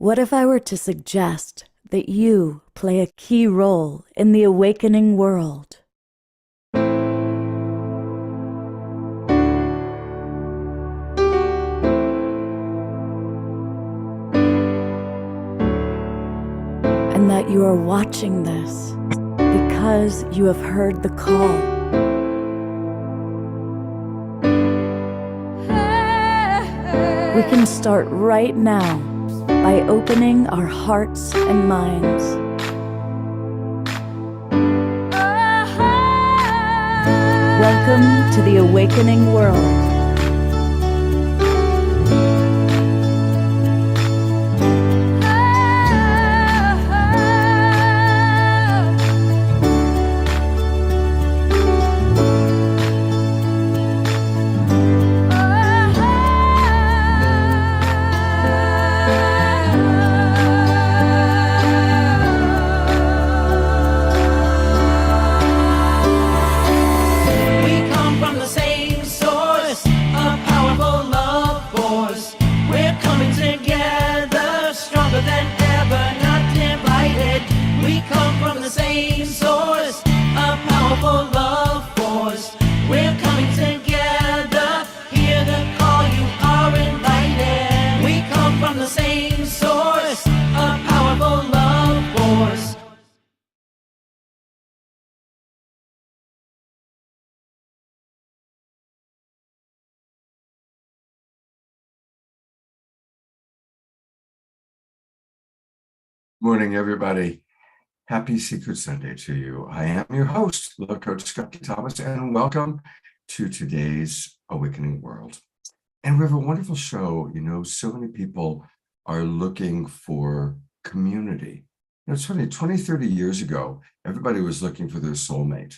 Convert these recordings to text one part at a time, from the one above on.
What if I were to suggest that you play a key role in the awakening world? And that you are watching this because you have heard the call. We can start right now by opening our hearts and minds. Welcome to the awakening world. Morning, everybody. Happy Secret Sunday to you. I am your host, Love Coach Scott Thomas, and welcome to today's Awakening World. And we have a wonderful show. You know, so many people are looking for community. You know, it's funny, 20, 30 years ago, everybody was looking for their soulmate.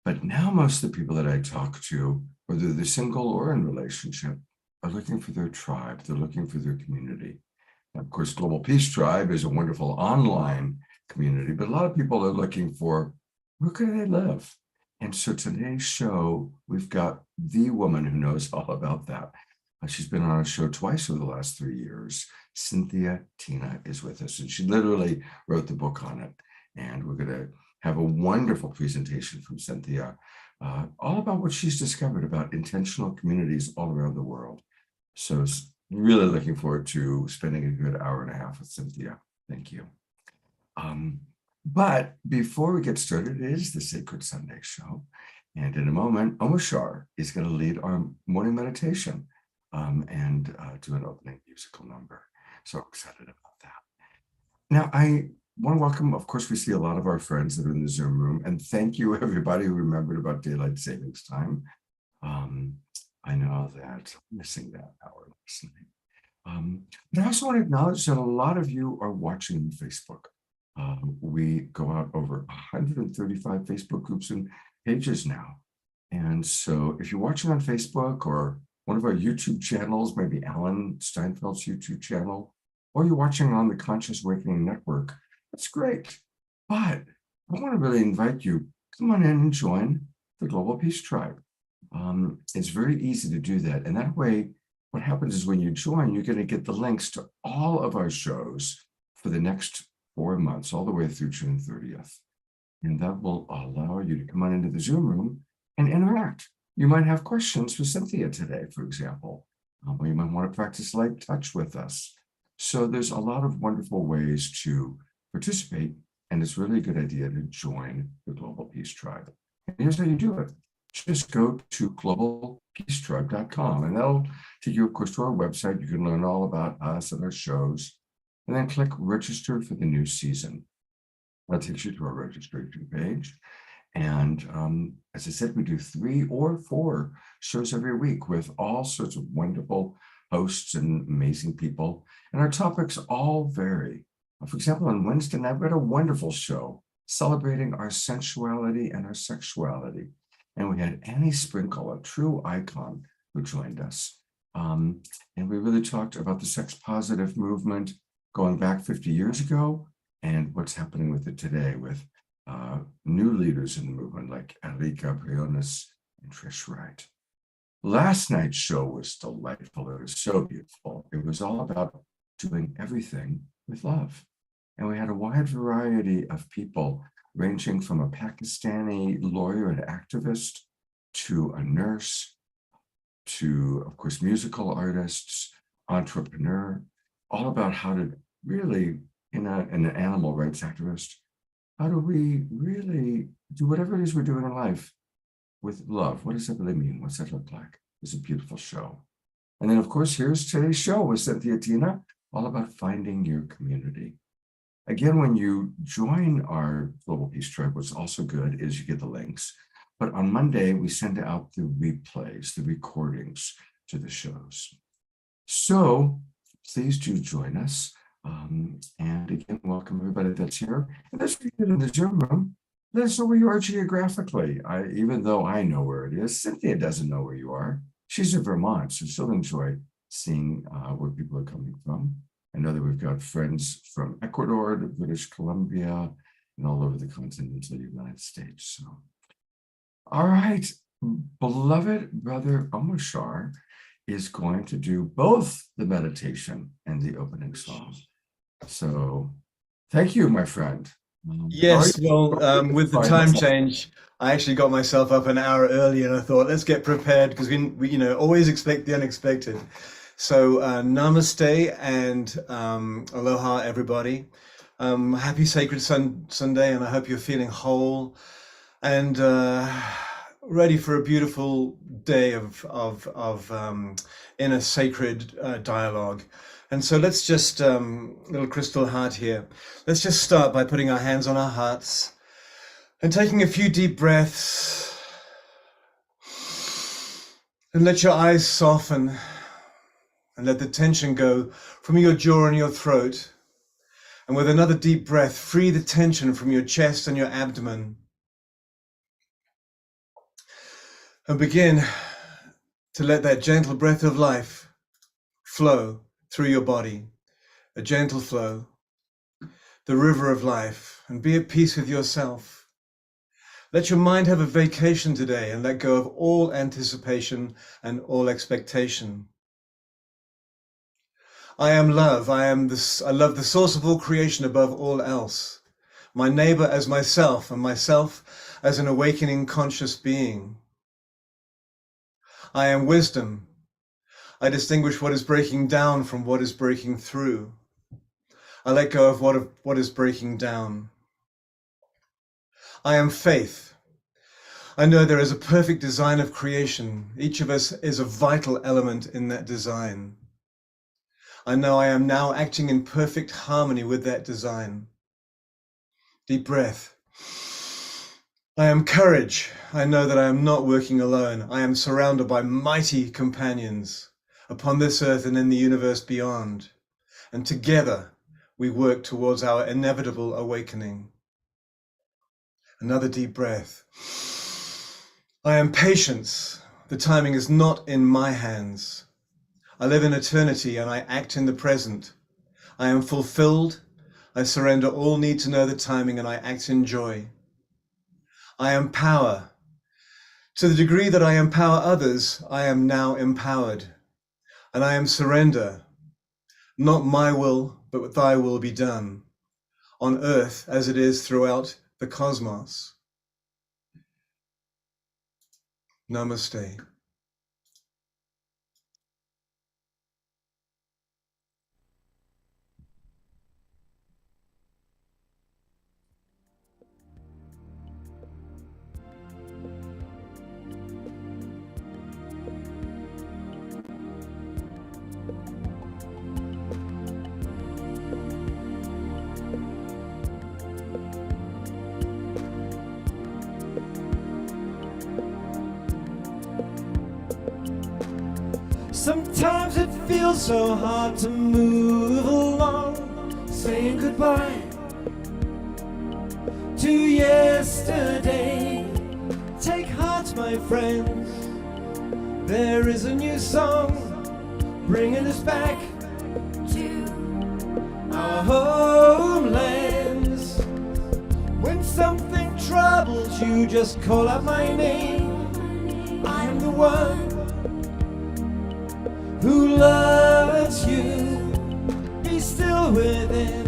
But now most of the people that I talk to, whether they're single or in relationship, are looking for their tribe. They're looking for their community. Of course, Global Peace Tribe is a wonderful online community, but a lot of people are looking for where can they live? And so today's show, we've got the woman who knows all about that. She's been on our show twice over the last 3 years. Cynthia Tina is with us, and she literally wrote the book on it. And we're going to have a wonderful presentation from Cynthia, all about what she's discovered about intentional communities all around the world. So really looking forward to spending a good hour and a half with Cynthia. Thank you. But before we get started, it is the Sacred Sunday Show. And in a moment, Omashar is going to lead our morning meditation and do an opening musical number. So excited about that. Now, I want to welcome, of course, we see a lot of our friends that are in the Zoom room. And thank you, everybody who remembered about daylight savings time. I know that I'm missing that hour last night. But I also want to acknowledge that a lot of you are watching on Facebook. We go out over 135 Facebook groups and pages now. And so if you're watching on Facebook or one of our YouTube channels, maybe Alan Steinfeld's YouTube channel, or you're watching on the Conscious Awakening Network, that's great. But I want to really invite you, come on in and join the Global Peace Tribe. It's very easy to do that. And that way, what happens is when you join, you're going to get the links to all of our shows for the next 4 months, all the way through June 30th. And that will allow you to come on into the Zoom room and interact. You might have questions for Cynthia today, for example, or you might want to practice light touch with us. So there's a lot of wonderful ways to participate, and it's really a good idea to join the Global Peace Tribe. And here's how you do it. Just go to globalpeacetribe.com, and that'll take you, of course, to our website. You can learn all about us and our shows, and then click register for the new season. That takes you to our registration page. And as I said, we do 3 or 4 shows every week with all sorts of wonderful hosts and amazing people. And our topics all vary. For example, on Wednesday night, we had a wonderful show celebrating our sensuality and our sexuality. And we had Annie Sprinkle, a true icon, who joined us. And we really talked about the sex positive movement going back 50 years ago and what's happening with it today with new leaders in the movement like Enrique Briones and Trish Wright. Last night's show was delightful. It was so beautiful. It was all about doing everything with love. And we had a wide variety of people, ranging from a Pakistani lawyer and activist to a nurse, to, of course, musical artists, entrepreneur, all about how to really, in an animal rights activist, how do we really do whatever it is we're doing in life with love? What does that really mean? What's that look like? It's a beautiful show. And then, of course, here's today's show with Cynthia Tina, all about finding your community. Again, when you join our Global Peace Tribe, what's also good is you get the links. But on Monday, we send out the replays, the recordings to the shows. So please do join us. And again, welcome everybody that's here. And those of you in the Zoom room, let us know where you are geographically. Even though I know where it is, Cynthia doesn't know where you are. She's in Vermont, so she'll enjoy seeing where people are coming from. I know that we've got friends from Ecuador to British Columbia and all over the continental United States. So, all right, beloved brother Omoshar is going to do both the meditation and the opening song. So thank you, my friend. Yes, well, with the time change, I actually got myself up an hour early, and I thought, let's get prepared, because we always expect the unexpected. So namaste and aloha, everybody. Happy Sacred Sunday, and I hope you're feeling whole and ready for a beautiful day of inner sacred dialogue. And so let's just, little crystal heart here, let's just start by putting our hands on our hearts and taking a few deep breaths, and let your eyes soften and let the tension go from your jaw and your throat. And with another deep breath, free the tension from your chest and your abdomen. And begin to let that gentle breath of life flow through your body, a gentle flow, the river of life, and be at peace with yourself. Let your mind have a vacation today and let go of all anticipation and all expectation. I am love. I love the source of all creation above all else. My neighbor as myself, and myself as an awakening conscious being. I am wisdom. I distinguish what is breaking down from what is breaking through. I let go of what is breaking down. I am faith. I know there is a perfect design of creation. Each of us is a vital element in that design. I know I am now acting in perfect harmony with that design. Deep breath. I am courage. I know that I am not working alone. I am surrounded by mighty companions upon this earth and in the universe beyond. And together we work towards our inevitable awakening. Another deep breath. I am patience. The timing is not in my hands. I live in eternity and I act in the present. I am fulfilled. I surrender all need to know the timing and I act in joy. I am power. To the degree that I empower others, I am now empowered. And I am surrender. Not my will, but thy will be done, on earth as it is throughout the cosmos. Namaste. Sometimes it feels so hard to move along, saying goodbye to yesterday. Take heart, my friends, there is a new song bringing us back to our homelands. When something troubles you, just call out my name. I am the one who loves you. Be still within.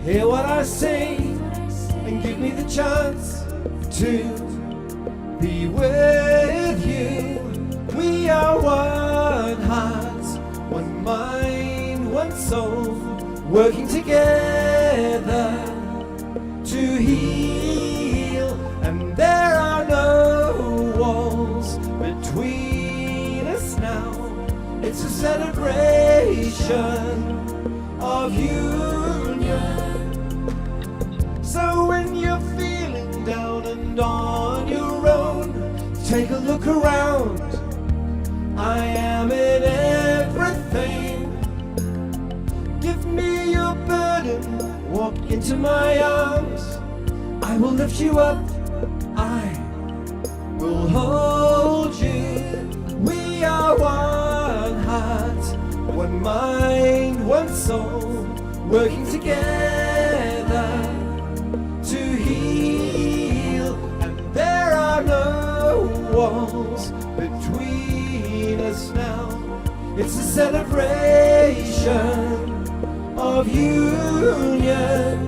hear what I say, and give me the chance to be with you. We are one heart, one mind, one soul, working together to heal. And there are no walls between us now. It's a celebration of union. So when you're feeling down and on your own, take a look around. I am in everything. Give me your burden, walk into my arms. I will lift you up, I will hold you. We are one heart, one mind, one soul, working together to heal. And there are no walls between us now. It's a celebration of union.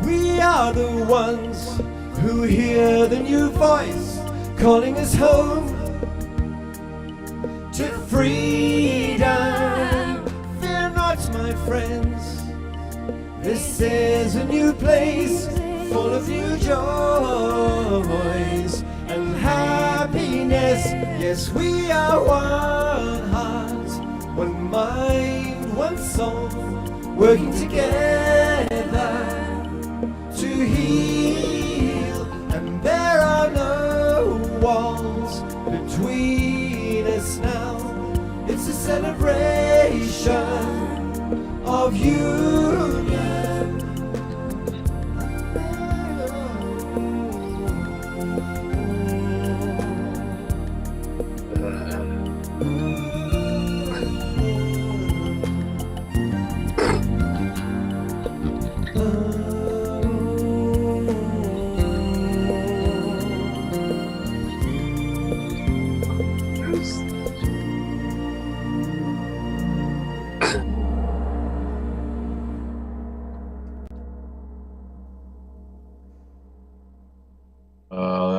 We are the ones who hear the new voice calling us home to freedom. Fear not, my friends, this is a new place full of new joys and happiness. Yes, we are one heart, one mind, one soul, working together to heal. And there are no walls between us now. It's a celebration of union.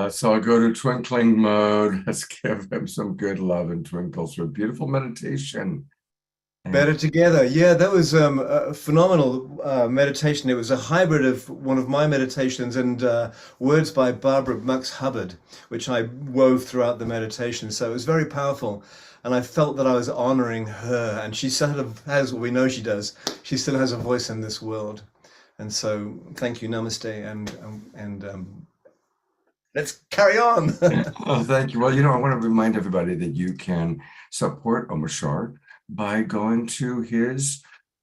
Let's all go to twinkling mode. Let's give him some good love and twinkles for a beautiful meditation. And Better Together. Yeah, that was a phenomenal meditation. It was a hybrid of one of my meditations and words by Barbara Mux Hubbard, which I wove throughout the meditation. So it was very powerful. And I felt that I was honoring her. And she sort of has what we know she does. She still has a voice in this world. And so thank you, namaste, and let's carry on. oh, thank you. Well, I want to remind everybody that you can support Omar Shah by going to his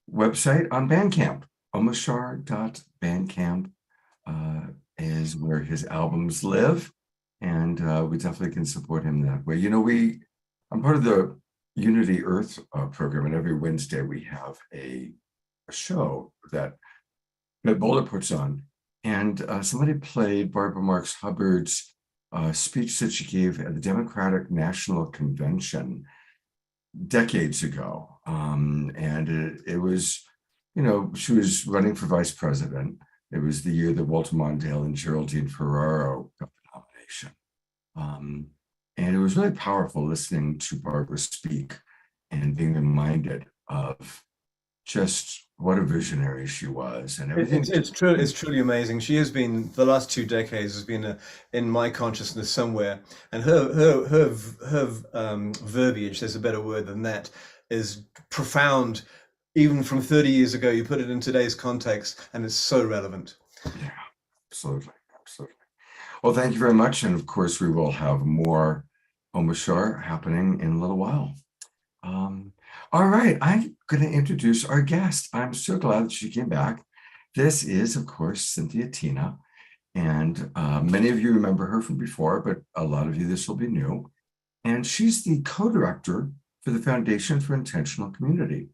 website on Bandcamp. omarshah.bandcamp is where his albums live, and we definitely can support him that way. I'm part of the Unity Earth program, and every Wednesday we have a show that Boulder puts on. And somebody played Barbara Marx Hubbard's speech that she gave at the Democratic National Convention decades ago. And it was, she was running for vice president. It was the year that Walter Mondale and Geraldine Ferraro got the nomination. And it was really powerful listening to Barbara speak and being reminded of just what a visionary she was, and everything. It's true. It's truly amazing. She has been, the last 2 decades has been in my consciousness somewhere, and her verbiage, there's a better word than that, is profound. Even from 30 years ago, you put it in today's context, and it's so relevant. Yeah, absolutely. Well, thank you very much, and of course, we will have more Omar Shah happening in a little while. All right, I'm going to introduce our guest. I'm so glad that she came back. This is, of course, Cynthia Tina, and many of you remember her from before, but a lot of you, this will be new. And she's the co-director for the Foundation for Intentional Community.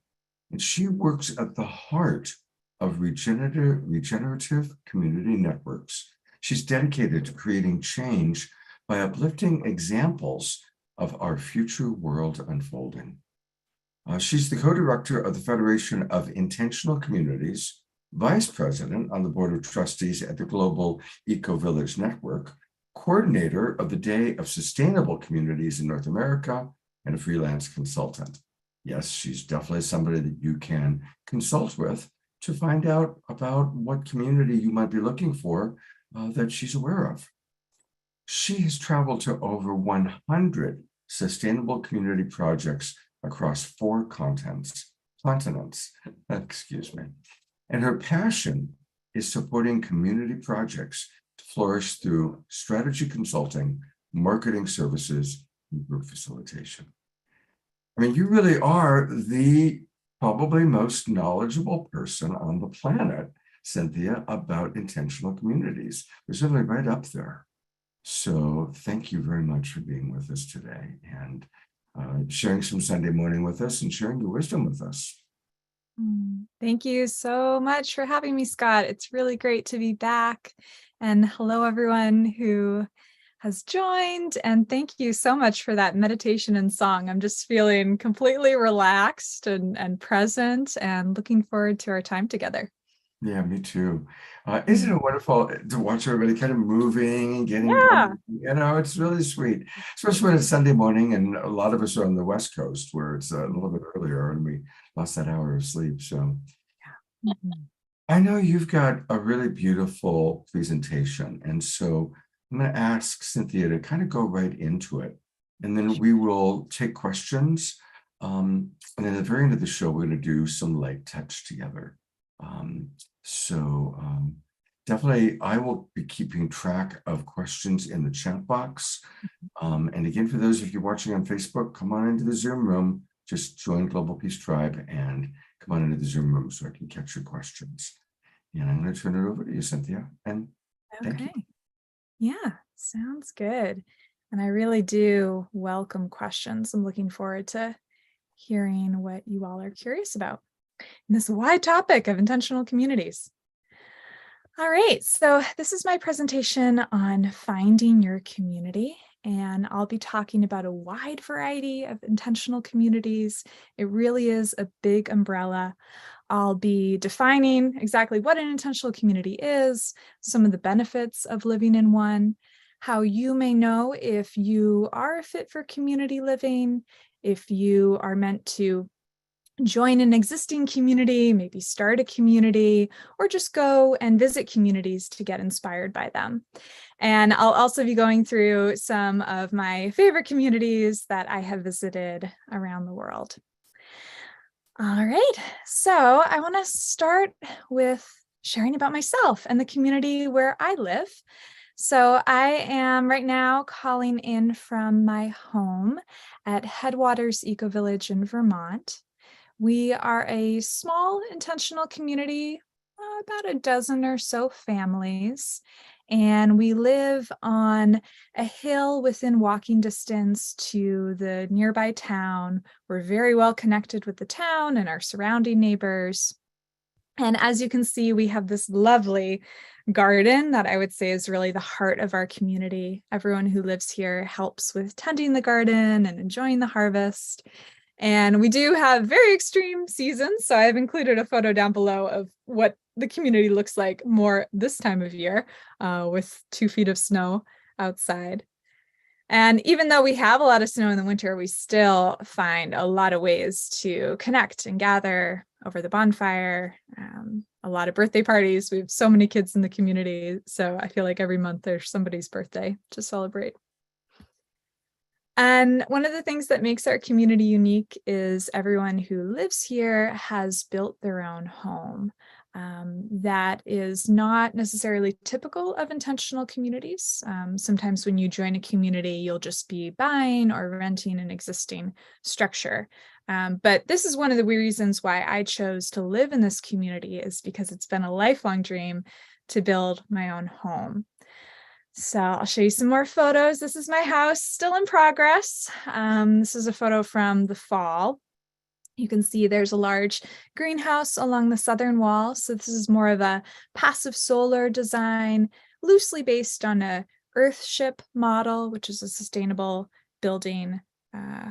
And she works at the heart of regenerative community networks. She's dedicated to creating change by uplifting examples of our future world unfolding. She's the co-director of the Federation of Intentional Communities, vice president on the board of trustees at the Global Eco-Village Network, coordinator of the Day of Sustainable Communities in North America, and a freelance consultant. Yes, she's definitely somebody that you can consult with to find out about what community you might be looking for that she's aware of. She has traveled to over 100 sustainable community projects across 4 continents, excuse me. And her passion is supporting community projects to flourish through strategy consulting, marketing services, and group facilitation. I mean, you really are the probably most knowledgeable person on the planet, Cynthia, about intentional communities. We're certainly right up there. So thank you very much for being with us today and sharing some Sunday morning with us and sharing your wisdom with us. Thank you so much for having me, Scott. It's really great to be back. And hello, everyone who has joined. And thank you so much for that meditation and song. I'm just feeling completely relaxed and present and looking forward to our time together. Yeah, me too. Isn't it wonderful to watch everybody kind of moving and getting Yeah. going? It's really sweet, especially when it's Sunday morning and a lot of us are on the West Coast where it's a little bit earlier and we lost that hour of sleep. So I know you've got a really beautiful presentation. And so I'm going to ask Cynthia to kind of go right into it. And then we will take questions. And then at the very end of the show, we're going to do some light touch together. Definitely, I will be keeping track of questions in the chat box. And again, for those of you watching on Facebook, come on into the Zoom room, just join Global Peace Tribe and come on into the Zoom room so I can catch your questions. And I'm going to turn it over to you, Cynthia. And thank you. Yeah, sounds good. And I really do welcome questions. I'm looking forward to hearing what you all are curious about in this wide topic of intentional communities. All right, so this is my presentation on finding your community, and I'll be talking about a wide variety of intentional communities. It really is a big umbrella. I'll be defining exactly what an intentional community is, some of the benefits of living in one, how you may know if you are a fit for community living, if you are meant to join an existing community, maybe start a community, or just go and visit communities to get inspired by them. And I'll also be going through some of my favorite communities that I have visited around the world. All right, so I want to start with sharing about myself and the community where I live. So I am right now calling in from my home at Headwaters Eco Village in Vermont. We are a small intentional community, about a dozen or so families, and we live on a hill within walking distance to the nearby town. We're very well connected with the town and our surrounding neighbors. And as you can see, we have this lovely garden that I would say is really the heart of our community. Everyone who lives here helps with tending the garden and enjoying the harvest. And we do have very extreme seasons. So I've included a photo down below of what the community looks like more this time of year with 2 feet of snow outside. And even though we have a lot of snow in the winter, we still find a lot of ways to connect and gather over the bonfire, a lot of birthday parties. We have so many kids in the community. So I feel like every month there's somebody's birthday to celebrate. And one of the things that makes our community unique is everyone who lives here has built their own home. That is not necessarily typical of intentional communities. Sometimes when you join a community, you'll just be buying or renting an existing structure. But this is one of the reasons why I chose to live in this community, is because it's been a lifelong dream to build my own home. So I'll show you some more photos. This is my house, still in progress. This is a photo from the fall. You can see there's a large greenhouse along the southern wall. So this is more of a passive solar design, loosely based on a Earthship model, which is a sustainable building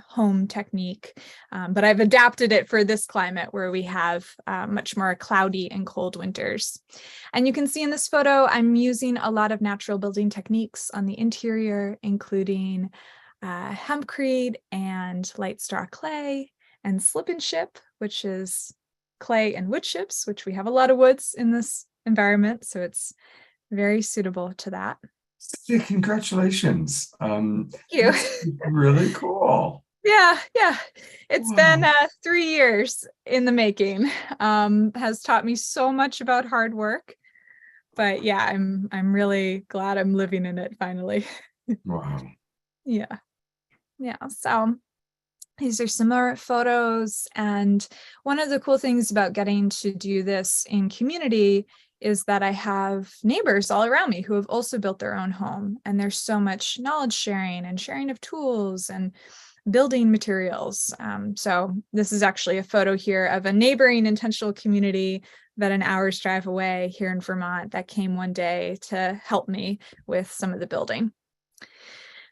home technique. But I've adapted it for this climate where we have much more cloudy and cold winters. And you can see in this photo, I'm using a lot of natural building techniques on the interior, including hempcrete and light straw clay, and slip and ship, which is clay and wood chips, which we have a lot of woods in this environment. So it's very suitable to that. Cynthia, congratulations. Thank you. That's really cool. Yeah. It's been Wow. 3 years in the making. Has taught me so much about hard work. But yeah, I'm really glad I'm living in it finally. Wow. Yeah. So these are similar photos. And one of the cool things about getting to do this in community is that I have neighbors all around me who have also built their own home. And there's so much knowledge sharing and sharing of tools and building materials. So this is actually a photo here of a neighboring intentional community that an hour's drive away here in Vermont that came one day to help me with some of the building.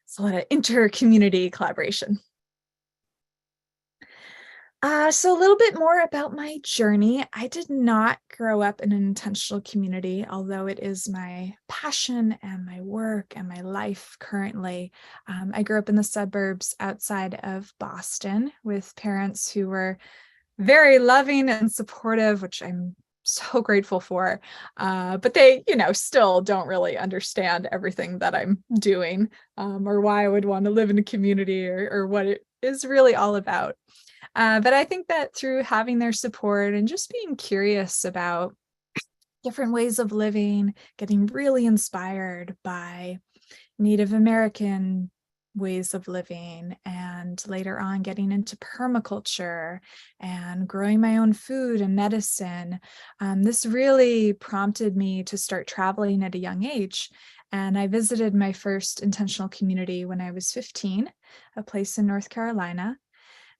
So a lot of inter-community collaboration. So a little bit more about my journey. I did not grow up in an intentional community, although it is my passion and my work and my life currently. I grew up in the suburbs outside of Boston with parents who were very loving and supportive, which I'm so grateful for. But they, still don't really understand everything that I'm doing, or why I would want to live in a community or what it is really all about. But I think that through having their support and just being curious about different ways of living, getting really inspired by Native American ways of living, and later on getting into permaculture and growing my own food and medicine, this really prompted me to start traveling at a young age. And I visited my first intentional community when I was 15, a place in North Carolina.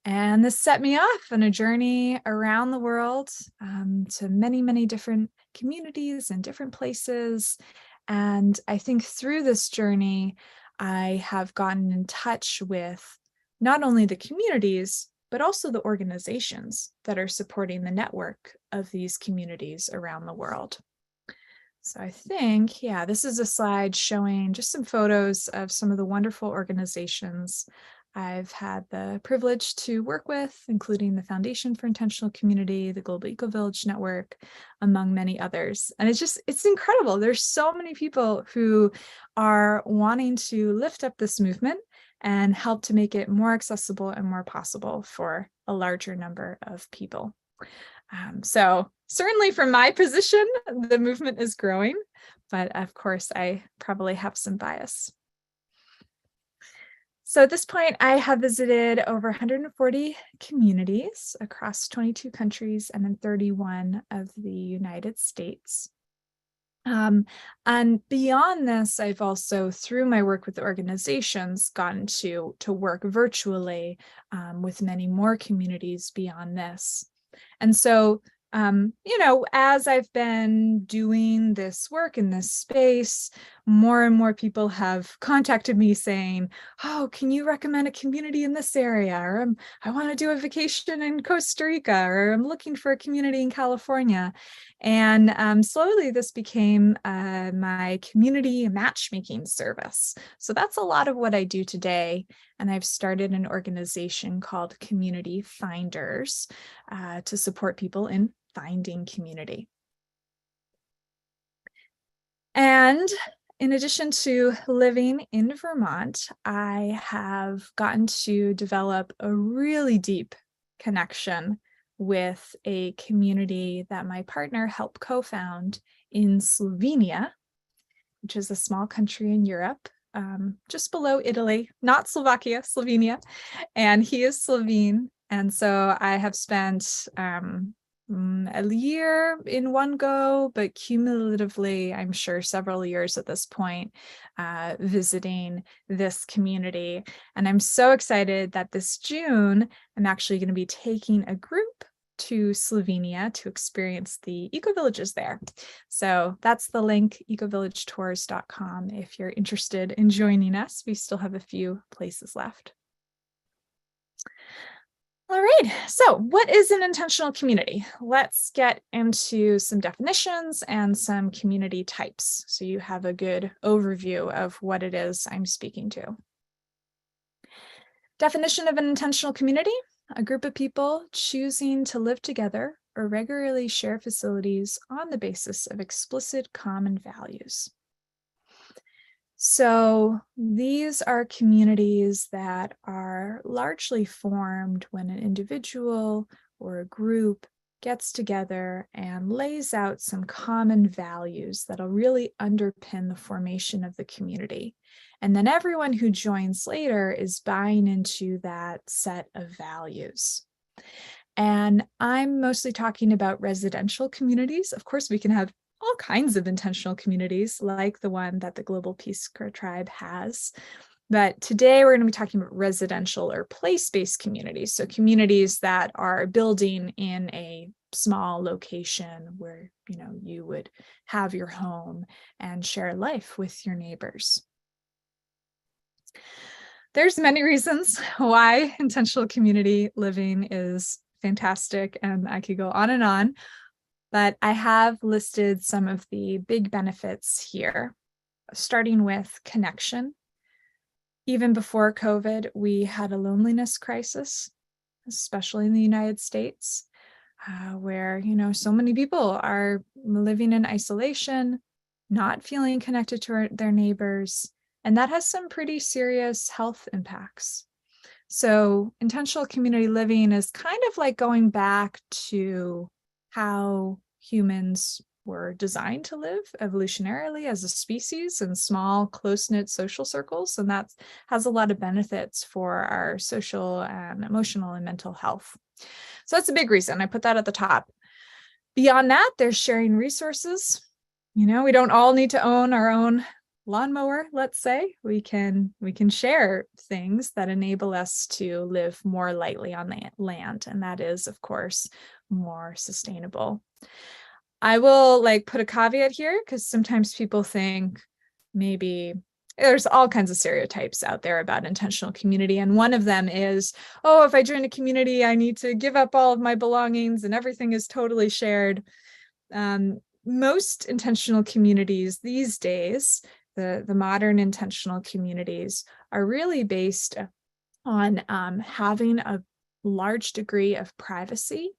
And this set me off on a journey around the world, to many, many different communities and different places. And I think through this journey, I have gotten in touch with not only the communities, but also the organizations that are supporting the network of these communities around the world. So I think, this is a slide showing just some photos of some of the wonderful organizations I've had the privilege to work with, including the Foundation for Intentional Community, the Global Eco-Village Network, among many others. And it's incredible. There's so many people who are wanting to lift up this movement and help to make it more accessible and more possible for a larger number of people. So certainly from my position, the movement is growing, but of course I probably have some bias. So at this point, I have visited over 140 communities across 22 countries and in 31 of the United States. And beyond this, I've also, through my work with organizations, gotten to work virtually with many more communities beyond this. And so, as I've been doing this work in this space, more and more people have contacted me saying, oh, can you recommend a community in this area? Or I want to do a vacation in Costa Rica, or I'm looking for a community in California. And slowly this became my community matchmaking service. So that's a lot of what I do today. And I've started an organization called Community Finders to support people in finding community. And in addition to living in Vermont, I have gotten to develop a really deep connection with a community that my partner helped co-found in Slovenia, which is a small country in Europe, just below Italy, not Slovakia, Slovenia. And he is Slovene. And so I have spent a year in one go, but cumulatively, I'm sure several years at this point, visiting this community. And I'm so excited that this June, I'm actually going to be taking a group to Slovenia to experience the eco-villages there. So that's the link, ecovillagetours.com. If you're interested in joining us, we still have a few places left. All right, so what is an intentional community? Let's get into some definitions and some community types so you have a good overview of what it is I'm speaking to. Definition of an intentional community: a group of people choosing to live together or regularly share facilities on the basis of explicit common values. So these are communities that are largely formed when an individual or a group gets together and lays out some common values that'll really underpin the formation of the community. And then everyone who joins later is buying into that set of values. And I'm mostly talking about residential communities. Of course, we can have all kinds of intentional communities like the one that the Global Peace Corps Tribe has. But today we're going to be talking about residential or place-based communities. So communities that are building in a small location where, you know, you would have your home and share life with your neighbors. There's many reasons why intentional community living is fantastic, and I could go on, but I have listed some of the big benefits here, starting with connection. Even before COVID, we had a loneliness crisis, especially in the United States, where, you know, so many people are living in isolation, not feeling connected to their neighbors, and that has some pretty serious health impacts. So intentional community living is kind of like going back to how humans were designed to live evolutionarily as a species in small, close-knit social circles. And that has a lot of benefits for our social and emotional and mental health. So that's a big reason. I put that at the top. Beyond that, there's sharing resources. You know, we don't all need to own our own lawnmower, let's say. We can share things that enable us to live more lightly on the land. And that is, of course, more sustainable. I will put a caveat here because sometimes people think maybe there's all kinds of stereotypes out there about intentional community. And one of them is, oh, if I join a community, I need to give up all of my belongings and everything is totally shared. Most intentional communities these days, the modern intentional communities, are really based on having a large degree of privacy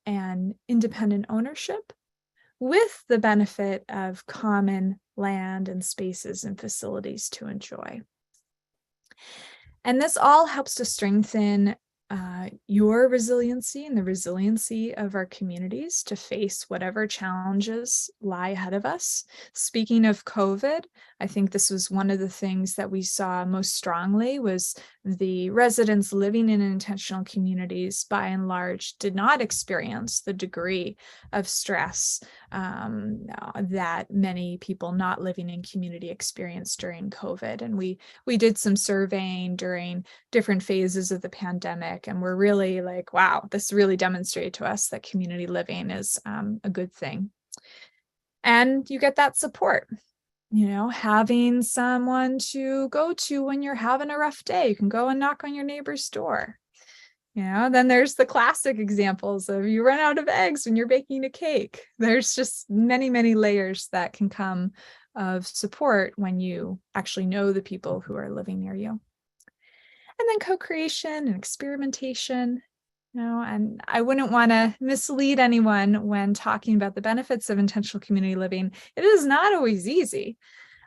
and independent ownership, with the benefit of common land and spaces and facilities to enjoy. And this all helps to strengthen your resiliency and the resiliency of our communities to face whatever challenges lie ahead of us. Speaking of COVID, I think this was one of the things that we saw most strongly was the residents living in intentional communities, by and large, did not experience the degree of stress that many people not living in community experienced during COVID. And we did some surveying during different phases of the pandemic, and we're really like, wow, this really demonstrated to us that community living is a good thing. And you get that support. You know, having someone to go to when you're having a rough day. You can go and knock on your neighbor's door. You know, then there's the classic examples of you run out of eggs when you're baking a cake. There's just many, many layers that can come of support when you actually know the people who are living near you. And then co-creation and experimentation. You know, and I wouldn't want to mislead anyone when talking about the benefits of intentional community living. It is not always easy.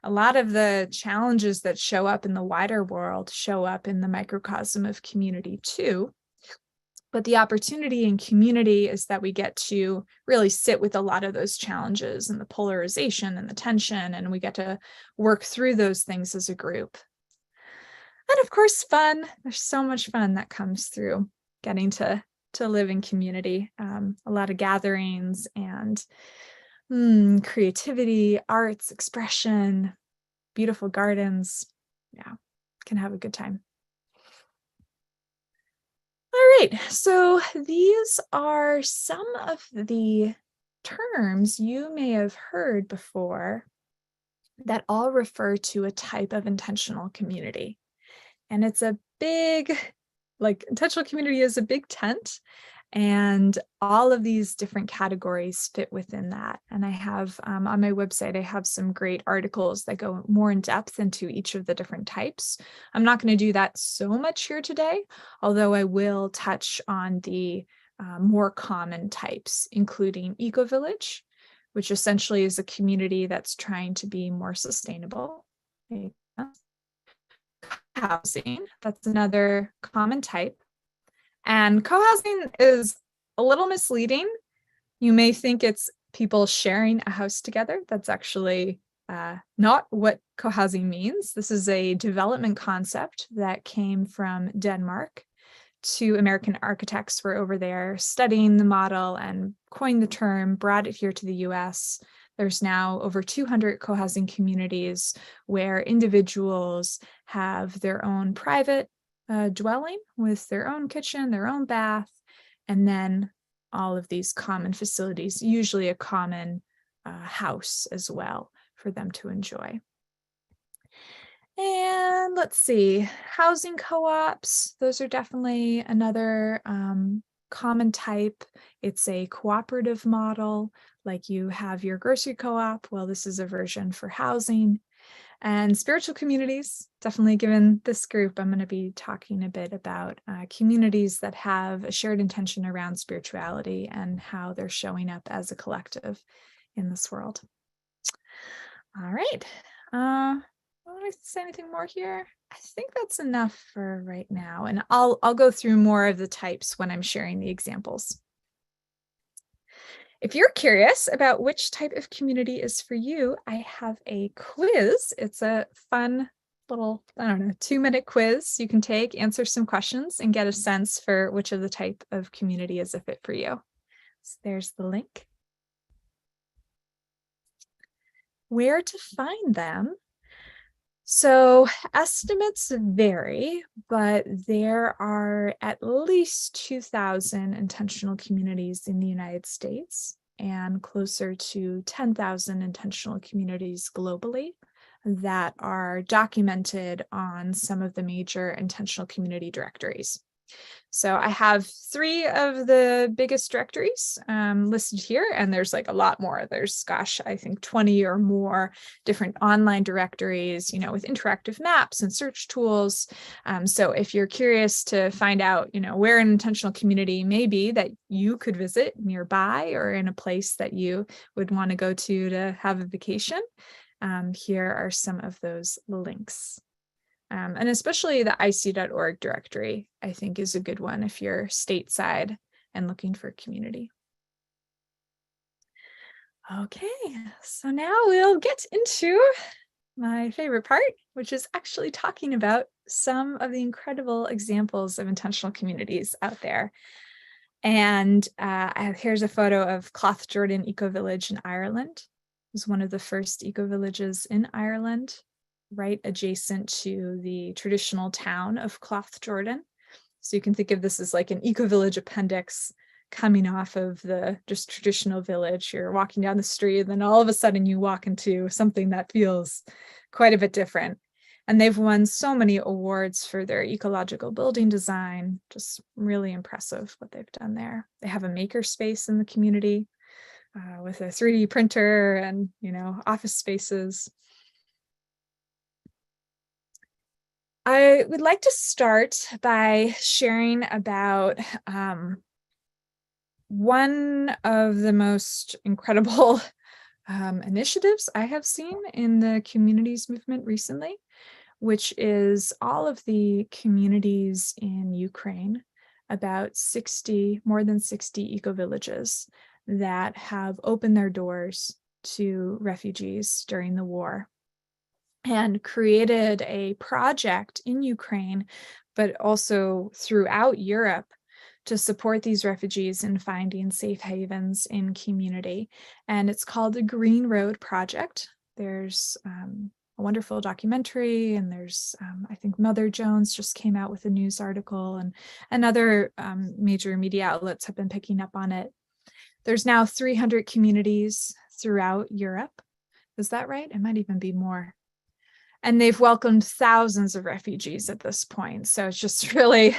A lot of the challenges that show up in the wider world show up in the microcosm of community too. But the opportunity in community is that we get to really sit with a lot of those challenges and the polarization and the tension, and we get to work through those things as a group. And of course, fun. There's so much fun that comes through getting to to live in community. A lot of gatherings and creativity, arts, expression, beautiful gardens. Yeah, can have a good time. All right, so these are some of the terms you may have heard before that all refer to a type of intentional community. And it's a big, like, intentional community is a big tent, and all of these different categories fit within that. And I have on my website, I have some great articles that go more in depth into each of the different types. I'm not going to do that so much here today, although I will touch on the more common types, including eco-village, which essentially is a community that's trying to be more sustainable. Housing, that's another common type. And co-housing is a little misleading. You may think it's people sharing a house together. That's actually not what co-housing means. This is a development concept that came from Denmark. Two American architects were over there studying the model and coined the term, brought it here to the US. There's now over 200 co-housing communities where individuals have their own private dwelling with their own kitchen, their own bath, and then all of these common facilities, usually a common house as well for them to enjoy. And let's see, housing co-ops, those are definitely another common type. It's a cooperative model, like you have your grocery co-op. Well, this is a version for housing. And spiritual communities, definitely given this group, I'm going to be talking a bit about communities that have a shared intention around spirituality and how they're showing up as a collective in this world. All right. I don't want to say anything more here. I think that's enough for right now. And I'll go through more of the types when I'm sharing the examples. If you're curious about which type of community is for you, I have a quiz. It's a fun little, 2-minute quiz you can take, answer some questions, and get a sense for which of the type of community is a fit for you. So there's the link. Where to find them? So estimates vary, but there are at least 2,000 intentional communities in the United States and closer to 10,000 intentional communities globally that are documented on some of the major intentional community directories. So I have 3 of the biggest directories listed here, and there's like a lot more. There's, gosh, I think 20 or more different online directories, with interactive maps and search tools. So if you're curious to find out, where an intentional community may be that you could visit nearby or in a place that you would want to go to have a vacation, here are some of those links. And especially the IC.org directory, I think, is a good one if you're stateside and looking for community. Okay, so now we'll get into my favorite part, which is actually talking about some of the incredible examples of intentional communities out there. And here's a photo of Cloughjordan Eco-Village in Ireland. It was one of the first eco-villages in Ireland, right adjacent to the traditional town of Cloughjordan. So you can think of this as like an eco-village appendix coming off of the just traditional village. You're walking down the street, and then all of a sudden you walk into something that feels quite a bit different. And they've won so many awards for their ecological building design. Just really impressive what they've done there. They have a maker space in the community with a 3D printer and, office spaces. I would like to start by sharing about one of the most incredible initiatives I have seen in the communities movement recently, which is all of the communities in Ukraine, about more than 60 eco-villages that have opened their doors to refugees during the war, and created a project in Ukraine, but also throughout Europe, to support these refugees in finding safe havens in community. And it's called the Green Road Project. There's a wonderful documentary, and there's, I think Mother Jones just came out with a news article, and other major media outlets have been picking up on it. There's now 300 communities throughout Europe. Is that right? It might even be more. And they've welcomed thousands of refugees at this point. So it's just really,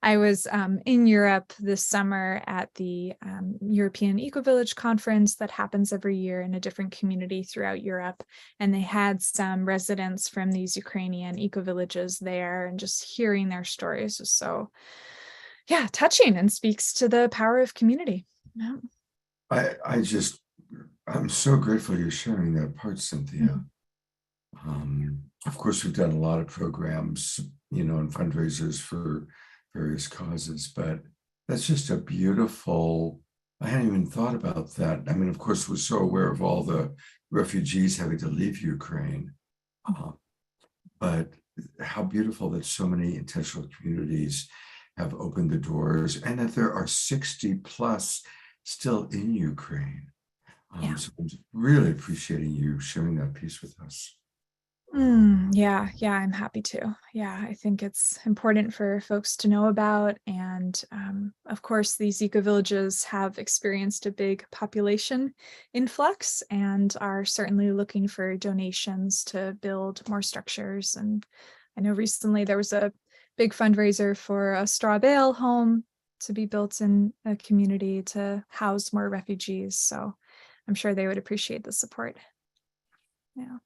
I was in Europe this summer at the European Eco-Village Conference that happens every year in a different community throughout Europe. And they had some residents from these Ukrainian eco-villages there, and just hearing their stories was so, yeah, touching, and speaks to the power of community. Yeah. I'm so grateful you're sharing that part, Cynthia. Of course, we've done a lot of programs, and fundraisers for various causes, but that's just a beautiful, I hadn't even thought about that. I mean, of course, we're so aware of all the refugees having to leave Ukraine, but how beautiful that so many intentional communities have opened the doors, and that there are 60 plus still in Ukraine. So I'm really appreciating you sharing that piece with us. Yeah, I'm happy to. Yeah, I think it's important for folks to know about. And of course, these eco-villages have experienced a big population influx and are certainly looking for donations to build more structures. And I know recently there was a big fundraiser for a straw bale home to be built in a community to house more refugees. So I'm sure they would appreciate the support. Yeah,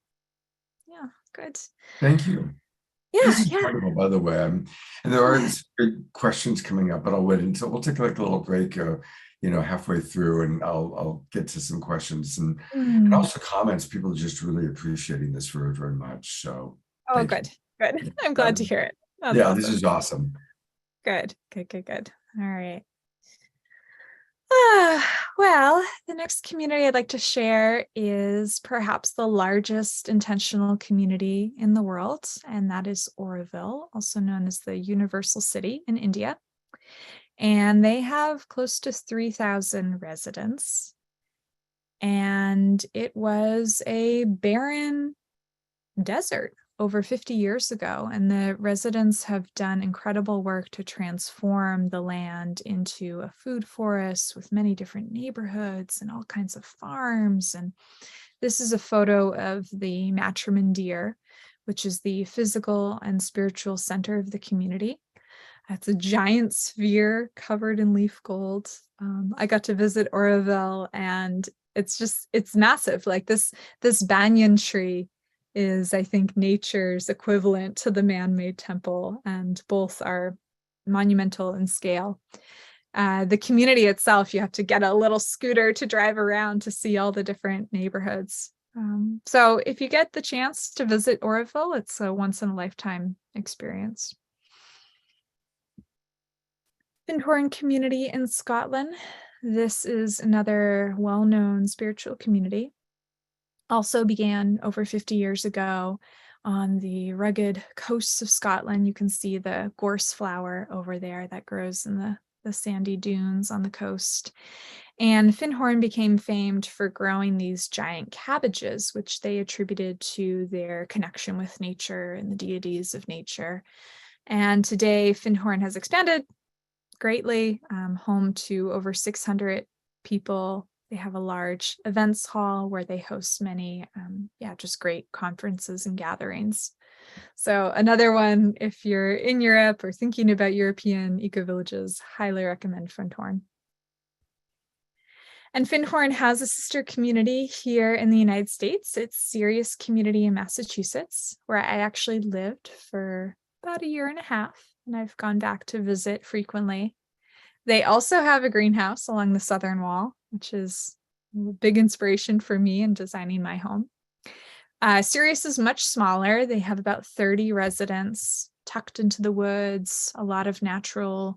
good. Thank you. This is wonderful, by the way. And there are good questions coming up, but I'll wait until we'll take like a little break, halfway through, and I'll get to some questions and also comments. People are just really appreciating this very, very much. So, good. I'm glad to hear it. That's yeah, awesome. This is awesome. Good. All right. Well, the next community I'd like to share is perhaps the largest intentional community in the world, and that is Auroville, also known as the Universal City in India. And they have close to 3,000 residents. And it was a barren desert over 50 years ago, and the residents have done incredible work to transform the land into a food forest with many different neighborhoods and all kinds of farms. And this is a photo of the Matra Mandir, which is the physical and spiritual center of the community. It's a giant sphere covered in leaf gold. I got to visit Auroville, and it's massive. Like this banyan tree is, I think, nature's equivalent to the man-made temple, and both are monumental in scale. The community itself, you have to get a little scooter to drive around to see all the different neighborhoods. So if you get the chance to visit Auroville, it's a once-in-a-lifetime experience. Findhorn community in Scotland. This is another well-known spiritual community. Also began over 50 years ago on the rugged coasts of Scotland. You can see the gorse flower over there that grows in the sandy dunes on the coast. And Findhorn became famed for growing these giant cabbages, which they attributed to their connection with nature and the deities of nature. And today, Findhorn has expanded greatly, home to over 600 people. They have a large events hall where they host many, just great conferences and gatherings. So another one, if you're in Europe or thinking about European eco-villages, highly recommend Findhorn. And Findhorn has a sister community here in the United States. It's Sirius Community in Massachusetts, where I actually lived for about a year and a half, and I've gone back to visit frequently. They also have a greenhouse along the southern wall, which is a big inspiration for me in designing my home. Sirius is much smaller. They have about 30 residents tucked into the woods, a lot of naturally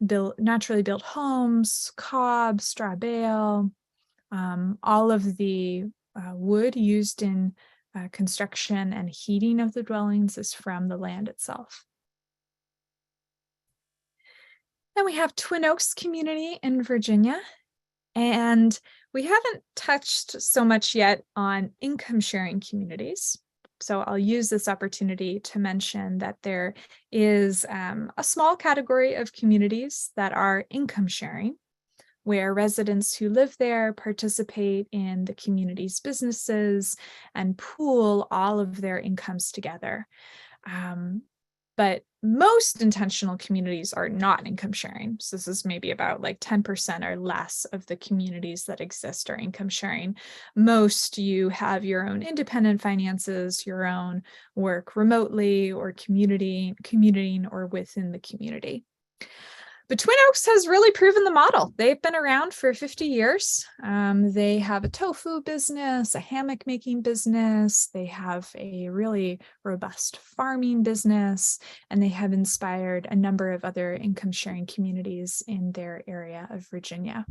built homes, cob, straw bale. All of the wood used in construction and heating of the dwellings is from the land itself. Then we have Twin Oaks community in Virginia. And we haven't touched so much yet on income sharing communities. So I'll use this opportunity to mention that there is a small category of communities that are income sharing, where residents who live there participate in the community's businesses and pool all of their incomes together. But most intentional communities are not income sharing. So this is maybe about like 10% or less of the communities that exist are income sharing. Most, you have your own independent finances, your own work remotely or commuting or within the community. But Twin Oaks has really proven the model. They've been around for 50 years. They have a tofu business, a hammock making business. They have a really robust farming business, and they have inspired a number of other income sharing communities in their area of Virginia.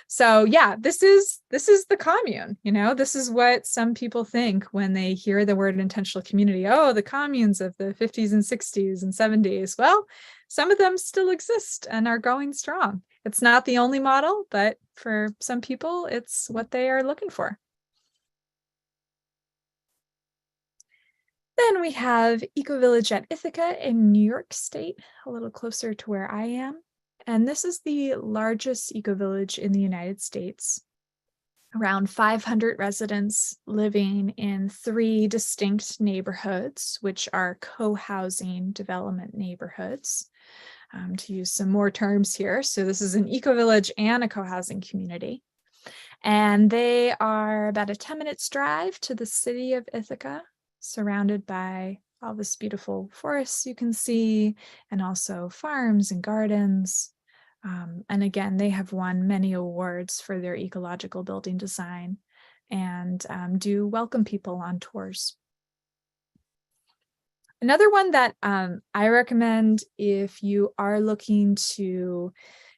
So yeah, this is the commune. This is what some people think when they hear the word intentional community. Oh, the communes of the 50s and 60s and 70s. Well, some of them still exist and are going strong. It's not the only model, but for some people, it's what they are looking for. Then we have Eco Village at Ithaca in New York State, a little closer to where I am. And this is the largest eco-village in the United States. Around 500 residents living in 3 distinct neighborhoods, which are co-housing development neighborhoods. To use some more terms here. So this is an eco-village and a co-housing community. And they are about a 10-minute drive to the city of Ithaca, surrounded by all this beautiful forests you can see, and also farms and gardens. And again, they have won many awards for their ecological building design and do welcome people on tours. Another one that I recommend if you are looking to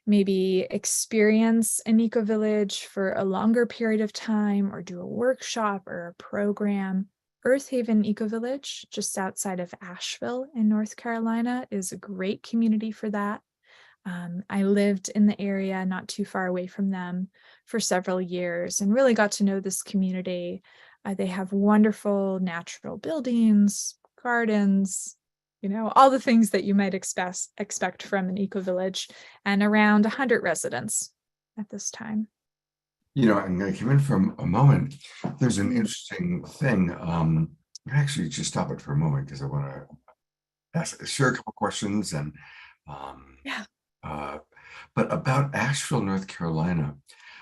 maybe experience an eco-village for a longer period of time or do a workshop or a program, Earth Haven Eco-Village, just outside of Asheville in North Carolina, is a great community for that. I lived in the area not too far away from them for several years and really got to know this community. They have wonderful natural buildings, gardens, all the things that you might expect from an eco-village, and around 100 residents at this time. I'm going to come in for a moment. There's an interesting thing. Actually, just stop it for a moment because I want to share a couple questions and but about Asheville, North Carolina.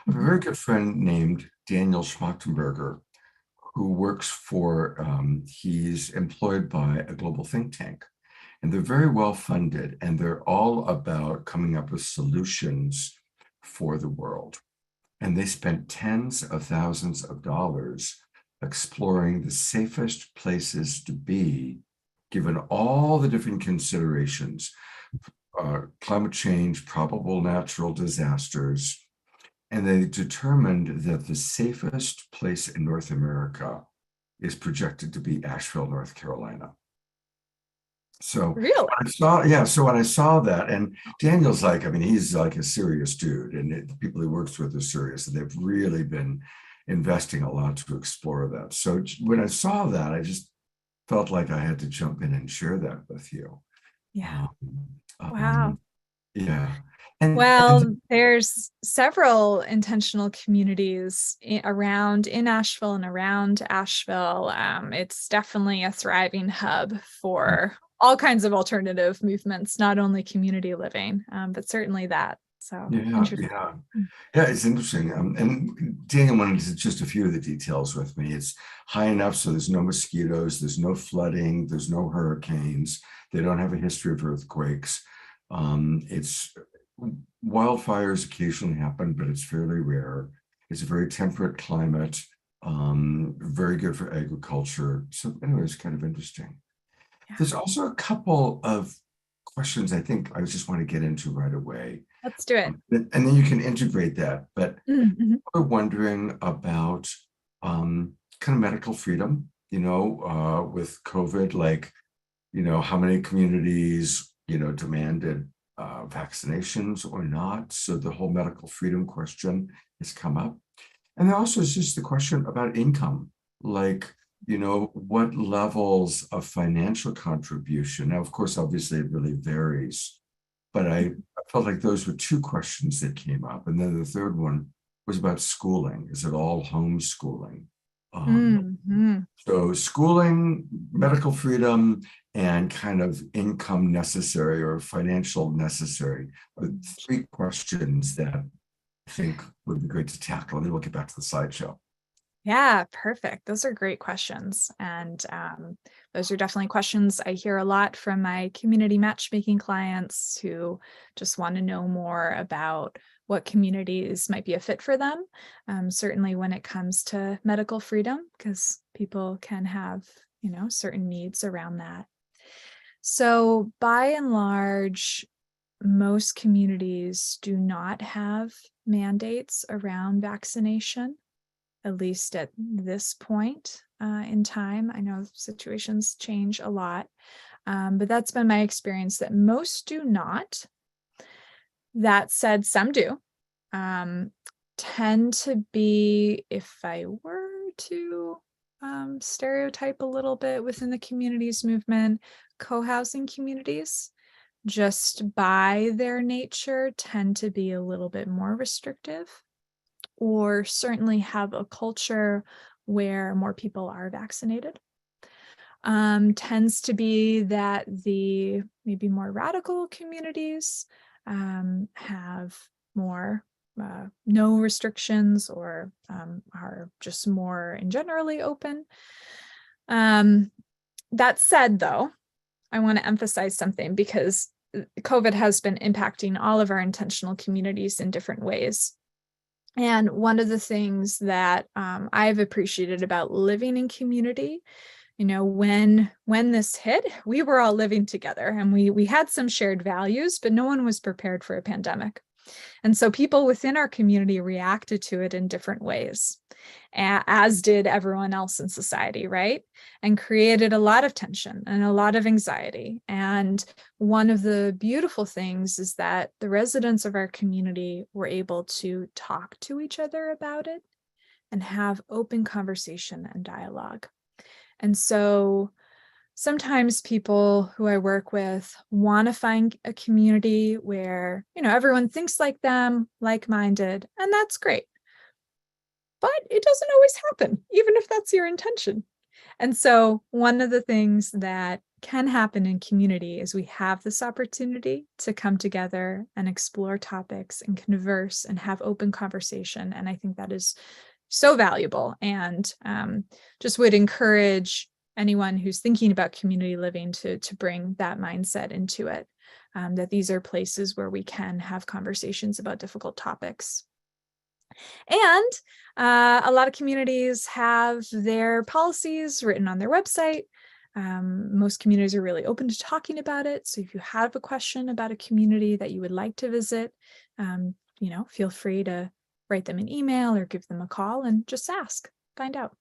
I have a very good friend named Daniel Schmachtenberger, who works for, he's employed by a global think tank, and they're very well funded, and they're all about coming up with solutions for the world. And they spent tens of thousands of dollars exploring the safest places to be, given all the different considerations, climate change, probable natural disasters. And they determined that the safest place in North America is projected to be Asheville, North Carolina. So really? When I saw that, and Daniel's like, he's like a serious dude, and the people he works with are serious, and they've really been investing a lot to explore that. So when I saw that, I just felt like I had to jump in and share that with you. Yeah. Wow. Yeah. There's several intentional communities around in Asheville and around Asheville. It's definitely a thriving hub for all kinds of alternative movements, not only community living, but certainly that. So it's interesting. And Daniel went into just a few of the details with me. It's high enough so there's no mosquitoes, there's no flooding, there's no hurricanes. They don't have a history of earthquakes. It's wildfires occasionally happen, but it's fairly rare. It's a very temperate climate, very good for agriculture. So anyway, it's kind of interesting. Yeah. There's also a couple of questions I think I just want to get into right away. Let's do it. And then you can integrate that. But we're wondering about kind of medical freedom, with COVID, how many communities, demanded vaccinations or not. So the whole medical freedom question has come up. And then also is just the question about income, like, what levels of financial contribution. Now, of course, obviously it really varies, but I felt like those were two questions that came up. And then the third one was about schooling. Is it all homeschooling? Mhm. So schooling, medical freedom, and kind of income necessary or financial necessary are three questions that I think would be great to tackle. And then we'll get back to the slideshow. Yeah, perfect. Those are great questions. And those are definitely questions I hear a lot from my community matchmaking clients who just want to know more about what communities might be a fit for them. Certainly when it comes to medical freedom, because people can have, certain needs around that. So by and large, most communities do not have mandates around vaccination, at least at this point in time. I know situations change a lot, but that's been my experience that most do not. That said, some do. Tend to be, if I were to stereotype a little bit within the communities movement, co-housing communities, just by their nature, tend to be a little bit more restrictive, or certainly have a culture where more people are vaccinated. Tends to be that the maybe more radical communities have more no restrictions, or are just more in generally open. That said, though, I want to emphasize something, because COVID has been impacting all of our intentional communities in different ways. And one of the things that I've appreciated about living in community, when this hit, we were all living together, and we had some shared values, but no one was prepared for a pandemic. And so people within our community reacted to it in different ways, as did everyone else in society, right? And created a lot of tension and a lot of anxiety. And one of the beautiful things is that the residents of our community were able to talk to each other about it and have open conversation and dialogue. And so sometimes people who I work with want to find a community where, everyone thinks like them, like-minded, and that's great. But it doesn't always happen, even if that's your intention. And so one of the things that can happen in community is we have this opportunity to come together and explore topics and converse and have open conversation. And I think that is so valuable, and just would encourage anyone who's thinking about community living to bring that mindset into it, that these are places where we can have conversations about difficult topics. And a lot of communities have their policies written on their website. Most communities are really open to talking about it. So if you have a question about a community that you would like to visit, feel free to write them an email or give them a call and just ask, find out.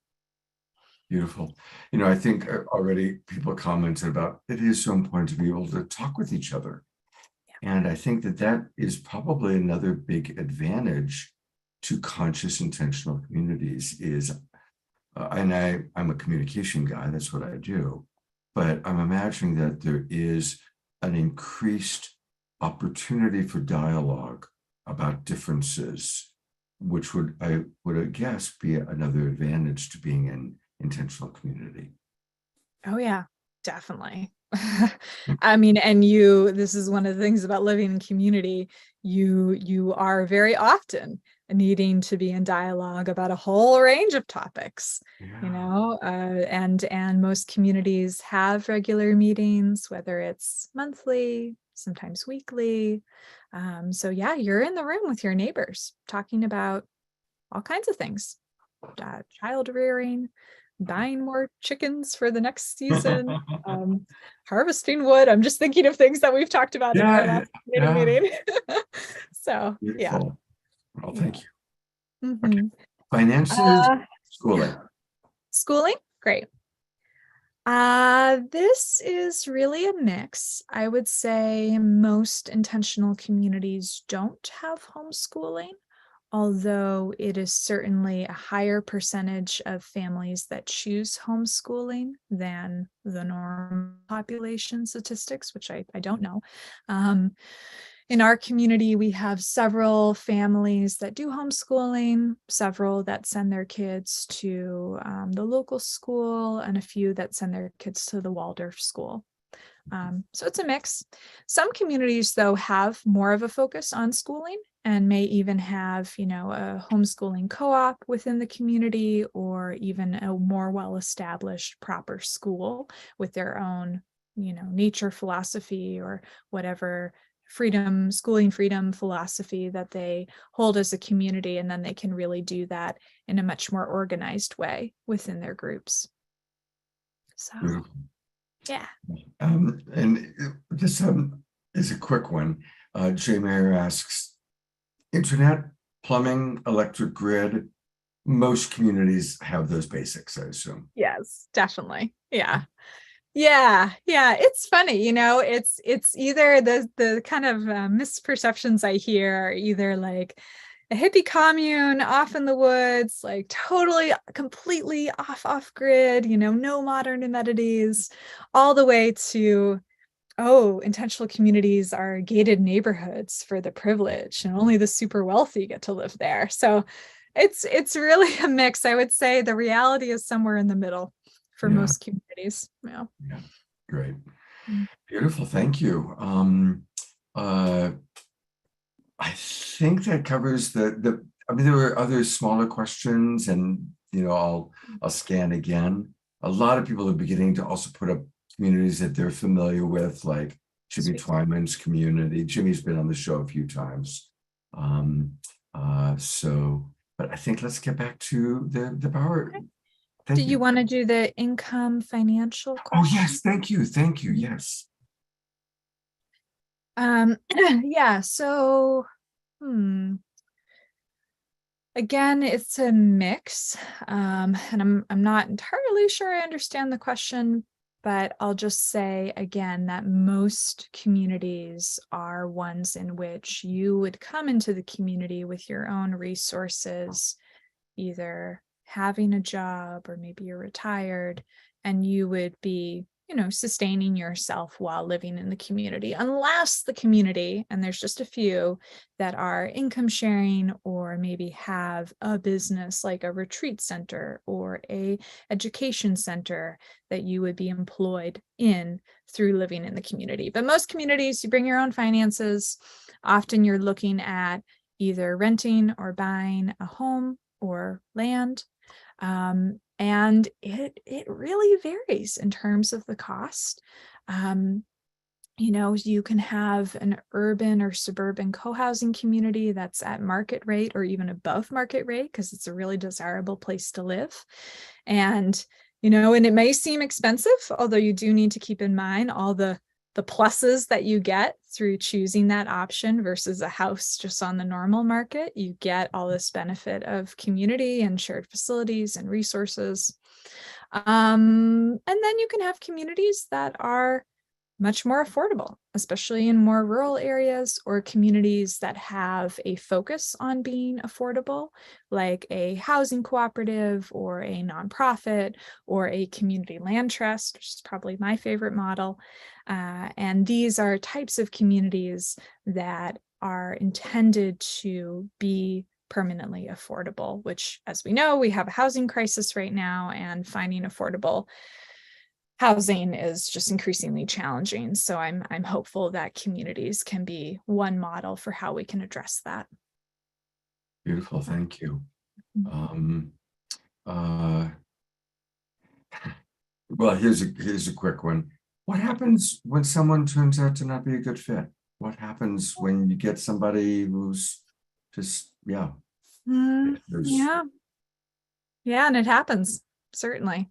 Beautiful. I think already people commented about it is so important to be able to talk with each other. Yeah. And I think that is probably another big advantage to conscious intentional communities is, and I'm a communication guy, that's what I do, but I'm imagining that there is an increased opportunity for dialogue about differences, which would, I guess, be another advantage to being in intentional community. Oh yeah, definitely. I mean, and this is one of the things about living in community, you are very often needing to be in dialogue about a whole range of topics. Yeah. And most communities have regular meetings, whether it's monthly, sometimes weekly. So yeah, you're in the room with your neighbors talking about all kinds of things, child rearing, buying more chickens for the next season, harvesting wood. I'm just thinking of things that we've talked about in our last meeting. So Beautiful. yeah. Well, thank you. Mm-hmm. Finances, schooling. Schooling, great. This is really a mix. I would say most intentional communities don't have homeschooling, although it is certainly a higher percentage of families that choose homeschooling than the normal population statistics, which I don't know. In our community, we have several families that do homeschooling, several that send their kids to the local school, and a few that send their kids to the Waldorf school. So it's a mix. Some communities, though, have more of a focus on schooling and may even have, a homeschooling co-op within the community, or even a more well-established proper school with their own, nature philosophy or whatever schooling freedom philosophy that they hold as a community, and then they can really do that in a much more organized way within their groups. So, Beautiful. yeah. And this is a quick one. Jay Mayer asks, internet, plumbing, electric grid, most communities have those basics, I assume. Yes, definitely. Yeah. It's funny, it's either the kind of misperceptions I hear are either like a hippie commune off in the woods, like totally completely off grid, no modern amenities, all the way to, oh, intentional communities are gated neighborhoods for the privileged and only the super wealthy get to live there. So it's really a mix. I would say the reality is somewhere in the middle for most communities. Yeah. Great. Mm. Beautiful. Thank you. I think that covers I mean, there were other smaller questions, and I'll scan again. A lot of people are beginning to also put up communities that they're familiar with, like Jimmy Sweet. Twyman's community. Jimmy's been on the show a few times. But I think let's get back to the power. Do you want to do the income financial Oh, question? yes. Thank you. Thank you. Yes. Yeah. So, again, it's a mix. And I'm not entirely sure I understand the question, but I'll just say again that most communities are ones in which you would come into the community with your own resources, either having a job or maybe you're retired, and you would be, sustaining yourself while living in the community, unless the community, and there's just a few that are income sharing or maybe have a business like a retreat center or a education center that you would be employed in through living in the community. But most communities, you bring your own finances. Often you're looking at either renting or buying a home or land. And it really varies in terms of the cost. You can have an urban or suburban co-housing community that's at market rate or even above market rate because it's a really desirable place to live. And it may seem expensive, although you do need to keep in mind all the pluses that you get through choosing that option versus a house just on the normal market. You get all this benefit of community and shared facilities and resources. And then you can have communities that are much more affordable, especially in more rural areas, or communities that have a focus on being affordable, like a housing cooperative or a nonprofit or a community land trust, which is probably my favorite model. And these are types of communities that are intended to be permanently affordable, which, as we know, we have a housing crisis right now, and finding affordable housing is just increasingly challenging. So I'm hopeful that communities can be one model for how we can address that. Beautiful. Thank you. Well, here's a quick one. What happens when someone turns out to not be a good fit? What happens when you get somebody who's just, Yeah, and it happens, certainly.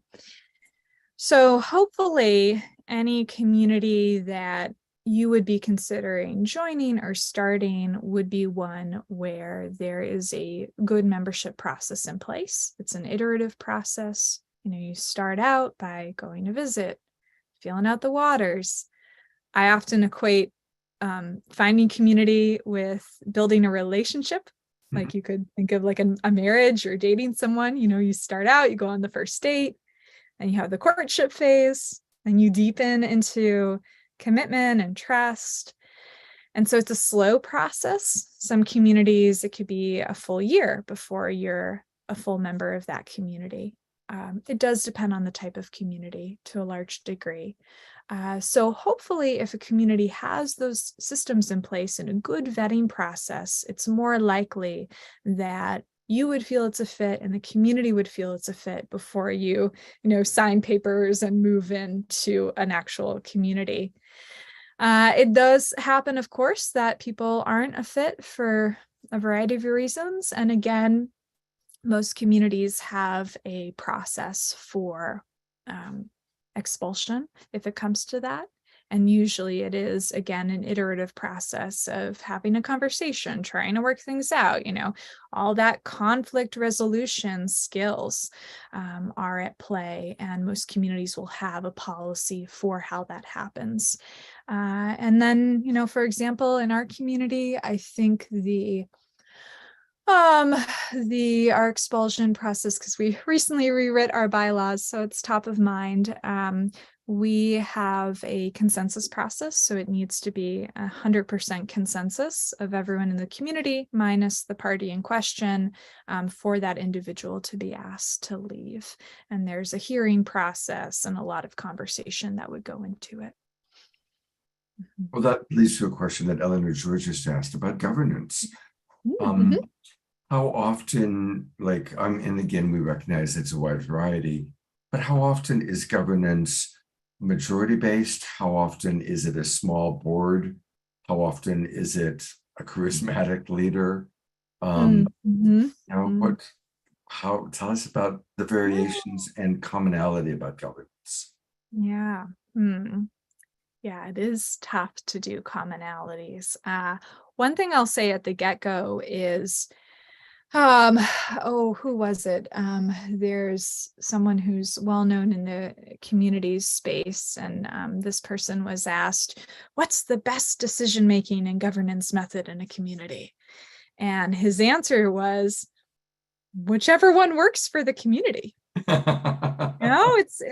So hopefully any community that you would be considering joining or starting would be one where there is a good membership process in place. It's an iterative process. You start out by going to visit, feeling out the waters. I often equate finding community with building a relationship. Like you could think of like a marriage or dating someone. You start out, you go on the first date, and you have the courtship phase, and you deepen into commitment and trust. And so it's a slow process. Some communities, it could be a full year before you're a full member of that community. It does depend on the type of community to a large degree. So hopefully if a community has those systems in place and a good vetting process, it's more likely that you would feel it's a fit and the community would feel it's a fit before you sign papers and move into an actual community. It does happen, of course, that people aren't a fit for a variety of reasons. And again, most communities have a process for expulsion if it comes to that. And usually it is, again, an iterative process of having a conversation, trying to work things out, all that conflict resolution skills are at play. And most communities will have a policy for how that happens. And then, for example, in our community, I think our expulsion process, because we recently rewrit our bylaws, so it's top of mind. We have a consensus process, so it needs to be 100% consensus of everyone in the community minus the party in question for that individual to be asked to leave. And there's a hearing process and a lot of conversation that would go into it. Well, that leads to a question that Eleanor George just asked about governance. How often, and again, we recognize it's a wide variety, but how often is governance majority based? How often is it a small board? How often is it a charismatic leader? Tell us about the variations and commonality about governance. Yeah. Yeah, it is tough to do commonalities. One thing I'll say at the get-go is, who was it? There's someone who's well known in the communities space, and this person was asked, what's the best decision-making and governance method in a community? And his answer was, whichever one works for the community.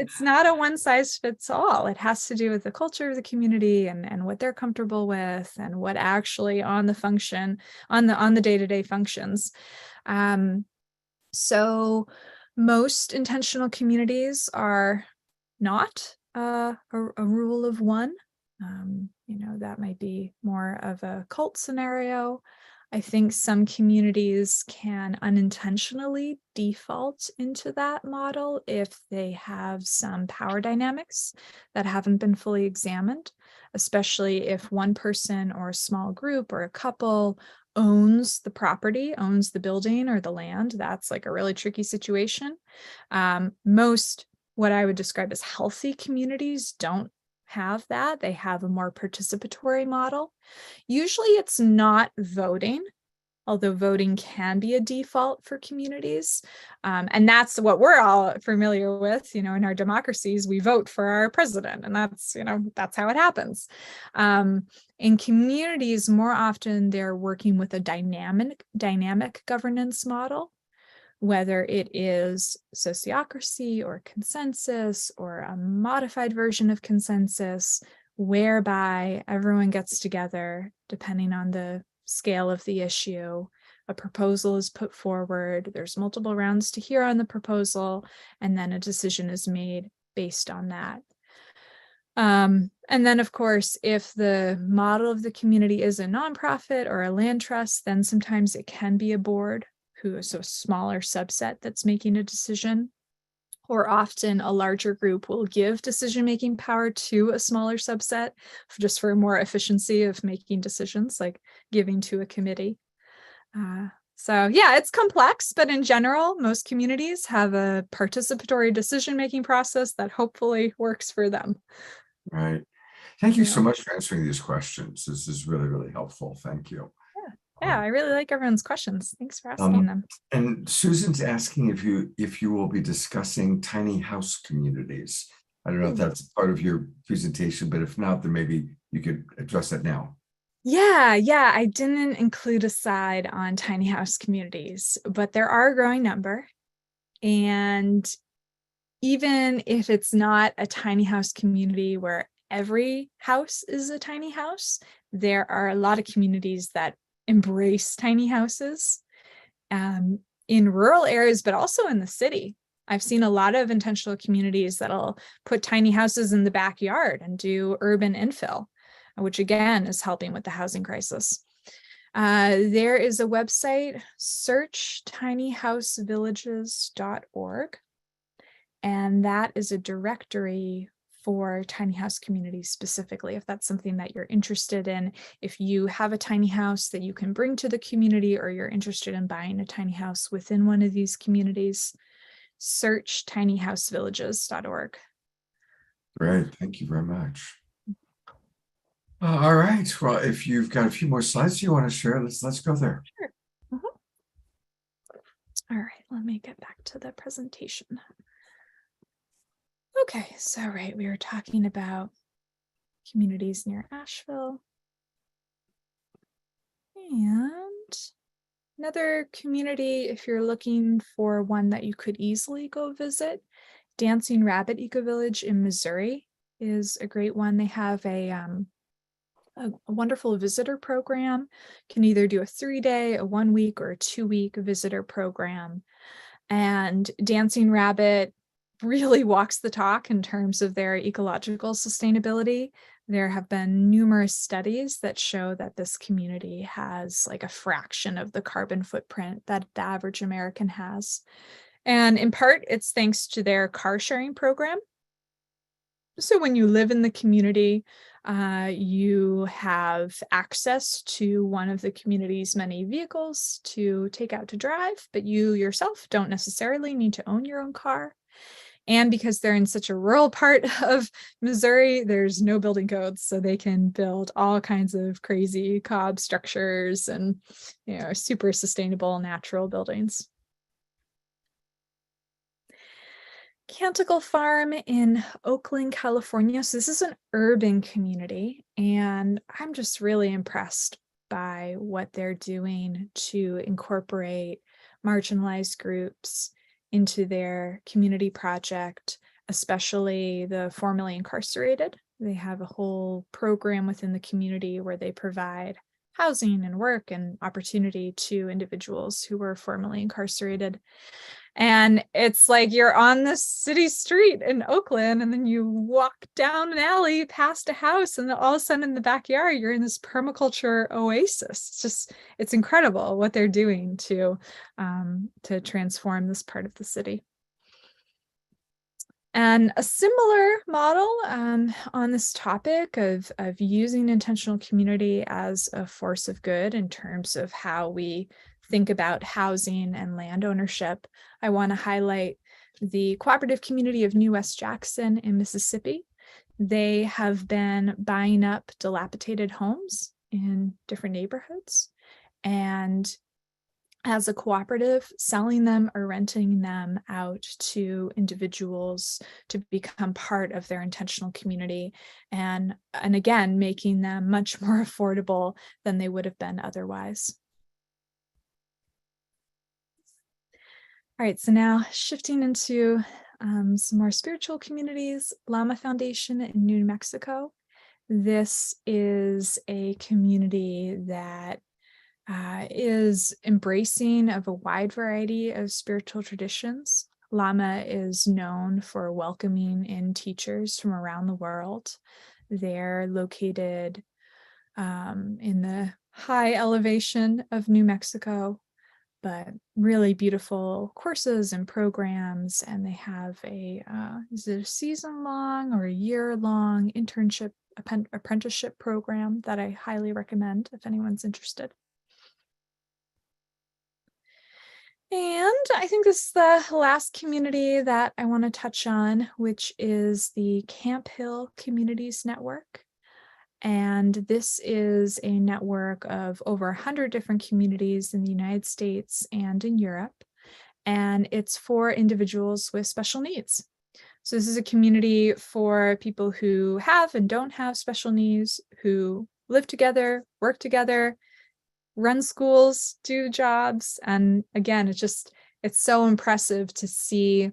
It's not a one size fits all. It has to do with the culture of the community and what they're comfortable with and what actually on the day-to-day functions. So most intentional communities are not a rule of one. That might be more of a cult scenario. I think some communities can unintentionally default into that model if they have some power dynamics that haven't been fully examined, especially if one person or a small group or a couple owns the property, owns the building or the land. That's like a really tricky situation. Most, what I would describe as healthy communities, don't have that. They have a more participatory model. Usually it's not voting, although voting can be a default for communities. And that's what we're all familiar with, in our democracies, we vote for our president, and that's how it happens. In communities, more often they're working with a dynamic governance model, whether it is sociocracy or consensus or a modified version of consensus, whereby everyone gets together, depending on the scale of the issue. A proposal is put forward, there's multiple rounds to hear on the proposal, and then a decision is made based on that. And then, of course, if the model of the community is a nonprofit or a land trust, then sometimes it can be a board who is a smaller subset that's making a decision. Or often a larger group will give decision-making power to a smaller subset just for more efficiency of making decisions, like giving to a committee. So yeah, it's complex, but in general, most communities have a participatory decision-making process that hopefully works for them. Right. Thank you so much for answering these questions. This is really, really helpful. Thank you. Yeah, I really like everyone's questions. Thanks for asking Um, them. and Susan's asking if you will be discussing tiny house communities. I don't know if that's part of your presentation, but if not, then maybe you could address that now. Yeah, I didn't include a slide on tiny house communities, but there are a growing number. And even if it's not a tiny house community where every house is a tiny house, there are a lot of communities that embrace tiny houses in rural areas, but also in the city. I've seen a lot of intentional communities that'll put tiny houses in the backyard and do urban infill, which again is helping with the housing crisis. There is a website, searchtinyhousevillages.org, and that is a directory for tiny house communities specifically, if that's something that you're interested in. If you have a tiny house that you can bring to the community, or you're interested in buying a tiny house within one of these communities, search tinyhousevillages.org. Great, thank you very much. All right, well, if you've got a few more slides you want to share, let's go there. Sure. All right, let me get back to the presentation. Okay, so right, we were talking about communities near Asheville. And another community, if you're looking for one that you could easily go visit, Dancing Rabbit Eco Village in Missouri is a great one. They have a wonderful visitor program. Can either do a 3-day, a 1-week, or a 2-week visitor program. And Dancing Rabbit really walks the talk in terms of their ecological sustainability. There have been numerous studies that show that this community has like a fraction of the carbon footprint that the average American has. And in part, it's thanks to their car sharing program. So when you live in the community, you have access to one of the community's many vehicles to take out to drive, but you yourself don't necessarily need to own your own car. And because they're in such a rural part of Missouri, there's no building codes, so they can build all kinds of crazy cob structures and, super sustainable natural buildings. Canticle Farm in Oakland, California. So this is an urban community, and I'm just really impressed by what they're doing to incorporate marginalized groups into their community project, especially the formerly incarcerated. They have a whole program within the community where they provide housing and work and opportunity to individuals who were formerly incarcerated. And it's like you're on the city street in Oakland, and then you walk down an alley past a house, and all of a sudden in the backyard, you're in this permaculture oasis. It's incredible what they're doing to transform this part of the city. And a similar model on this topic of using intentional community as a force of good in terms of how we think about housing and land ownership, I want to highlight the cooperative community of New West Jackson in Mississippi. They have been buying up dilapidated homes in different neighborhoods, and as a cooperative, selling them or renting them out to individuals to become part of their intentional community, and again, making them much more affordable than they would have been otherwise. All right, so now shifting into some more spiritual communities, Lama Foundation in New Mexico. This is a community that is embracing of a wide variety of spiritual traditions. Lama is known for welcoming in teachers from around the world. They're located in the high elevation of New Mexico, but really beautiful courses and programs. And they have is it a season-long or a year-long internship apprenticeship program that I highly recommend if anyone's interested. And I think this is the last community that I want to touch on, which is the Camp Hill Communities Network. And this is a network of over 100 different communities in the United States and in Europe. And it's for individuals with special needs. So this is a community for people who have and don't have special needs, who live together, work together, run schools, do jobs. And again, it's so impressive to see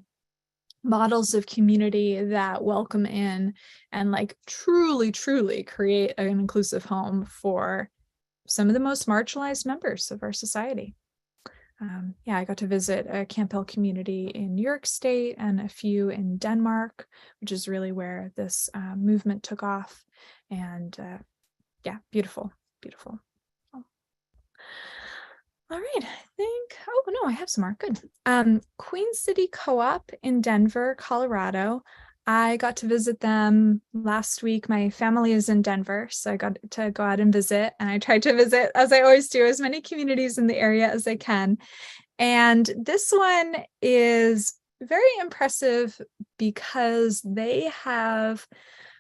models of community that welcome in and like truly create an inclusive home for some of the most marginalized members of our society. I got to visit a Camp Hill community in New York State and a few in Denmark, which is really where this movement took off. And beautiful. All right, I think, oh no, I have some more, good. Queen City Co-op in Denver, Colorado. I got to visit them last week. My family is in Denver, so I got to go out and visit. And I tried to visit, as I always do, as many communities in the area as I can. And this one is very impressive because they have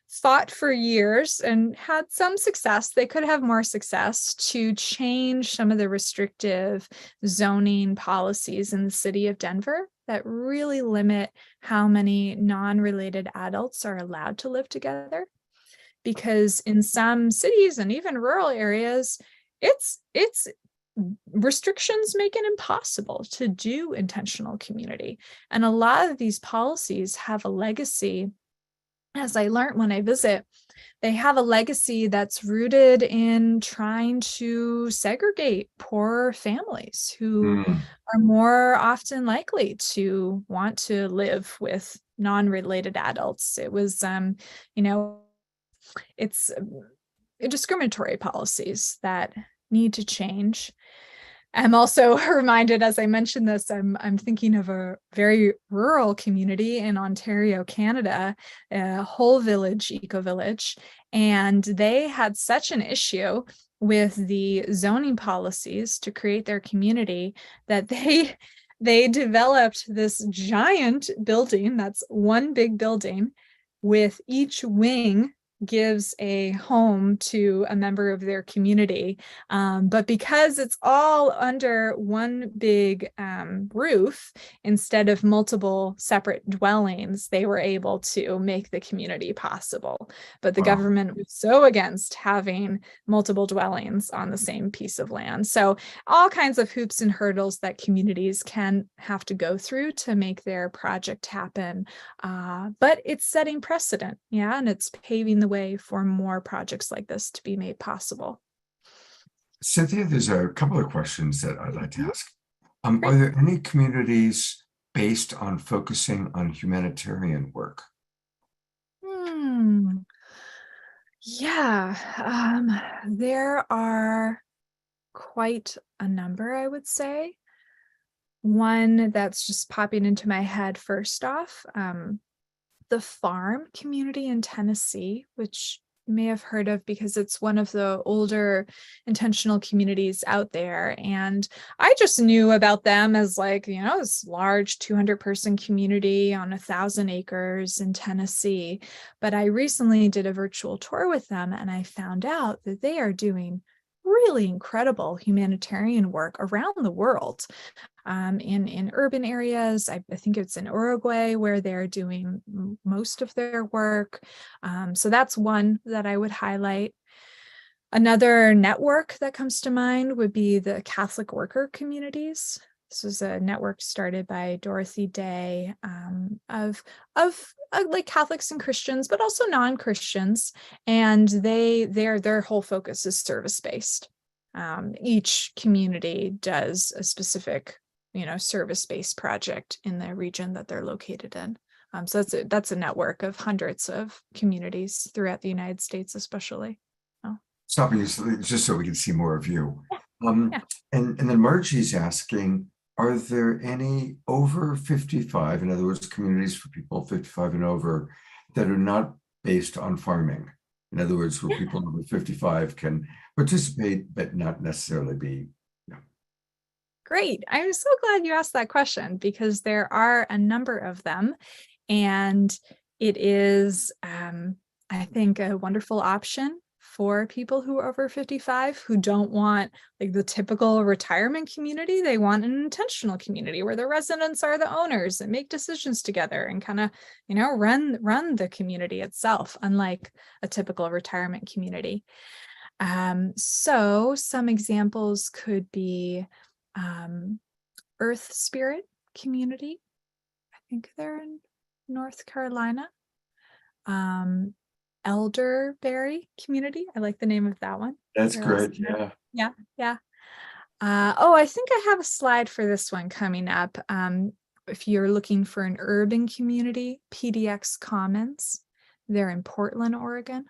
fought for years and had some success. They could have more success to change some of the restrictive zoning policies in the city of Denver that really limit how many non-related adults are allowed to live together. Because in some cities and even rural areas, it's restrictions make it impossible to do intentional community. And a lot of these policies have a legacy. As I learned when I visit, they have a legacy that's rooted in trying to segregate poor families who are more often likely to want to live with non-related adults. It was, it's discriminatory policies that need to change. I'm also reminded, as I mentioned this, I'm thinking of a very rural community in Ontario, Canada, a whole village, eco-village, and they had such an issue with the zoning policies to create their community that they developed this giant building that's one big building with each wing gives a home to a member of their community. But because it's all under one big roof, instead of multiple separate dwellings, they were able to make the community possible. But the government was so against having multiple dwellings on the same piece of land. So all kinds of hoops and hurdles that communities can have to go through to make their project happen. But it's setting precedent, and it's paving the way for more projects like this to be made possible. Cynthia, there's a couple of questions that I'd like to ask. Are there any communities based on focusing on humanitarian work? There are quite a number, I would say. One that's just popping into my head first off, the farm community in Tennessee, which you may have heard of because it's one of the older intentional communities out there. And I just knew about them as this large 200-person community on 1,000 acres in Tennessee. But I recently did a virtual tour with them and I found out that they are doing really incredible humanitarian work around the world. In urban areas. I think it's in Uruguay where they're doing most of their work. So that's one that I would highlight. Another network that comes to mind would be the Catholic worker communities. This was a network started by Dorothy Day of like Catholics and Christians, but also non-Christians. And their whole focus is service-based. Each community does a specific service-based project in the region that they're located in. So that's a network of hundreds of communities throughout the United States, especially. Stopping you just so we can see more of you. And then Margie's asking, are there any over 55, in other words, communities for people 55 and over that are not based on farming? In other words, where people over 55 can participate, but not necessarily be. Great. I'm so glad you asked that question because there are a number of them. And it is, I think, a wonderful option for people who are over 55 who don't want like the typical retirement community. They want an intentional community where the residents are the owners and make decisions together and kind of, run the community itself, unlike a typical retirement community. So some examples could be Earth Spirit Community. I think they're in North Carolina. Elderberry Community. I like the name of that one. That's They're great. also- Yeah. Yeah. I think I have a slide for this one coming up. If you're looking for an urban community, PDX Commons, they're in Portland, Oregon.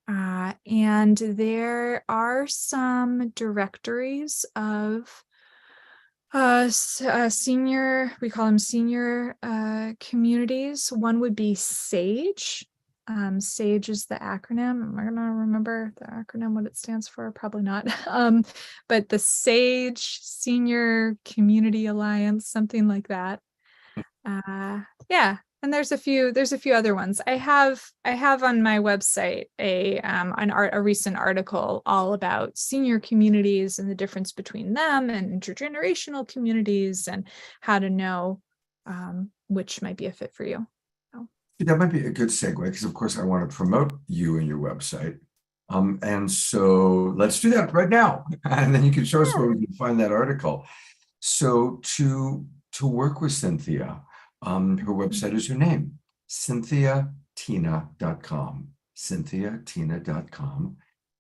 And there are some directories of senior, we call them senior communities. One would be SAGE. SAGE is the acronym. Am I gonna remember the acronym, what it stands for? Probably not. But the SAGE Senior Community Alliance, something like that. Yeah, and there's a few other ones. I have on my website a recent article all about senior communities and the difference between them and intergenerational communities and how to know which might be a fit for you. That might be a good segue because, of course, I want to promote you and your website. And so let's do that right now. And then you can show us where we can find that article. So to work with Cynthia, her website is her name, CynthiaTina.com, CynthiaTina.com.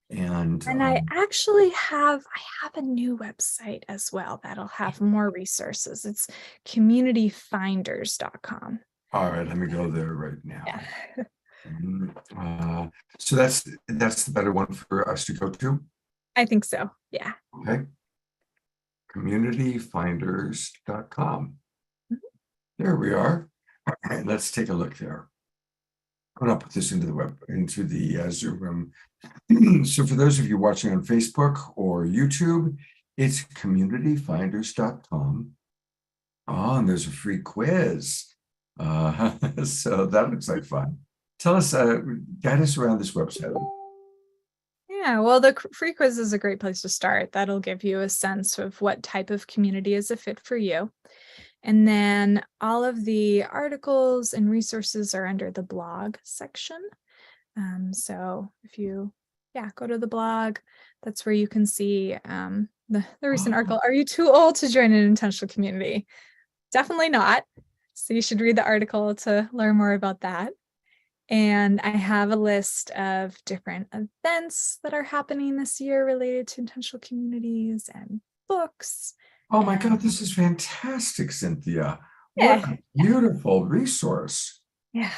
And I actually have a new website as well that'll have more resources. It's communityfinders.com. all right, let me go there right now. Yeah. So that's the better one for us to go to. I think so. Yeah. Okay. Communityfinders.com. There we are. All right, let's take a look there. I'm going to put this into the Zoom room. So for those of you watching on Facebook or YouTube, it's communityfinders.com. Oh, and there's a free quiz. So that looks like fun. Tell us, guide us around this website. Yeah, well, the free quiz is a great place to start. That'll give you a sense of what type of community is a fit for you. And then all of the articles and resources are under the blog section. So if you, go to the blog, that's where you can see the recent article. Are you too old to join an intentional community? Definitely not. So you should read the article to learn more about that. And I have a list of different events that are happening this year related to intentional communities and books. Oh my God, this is fantastic, Cynthia. Yeah. What a beautiful resource. Yeah.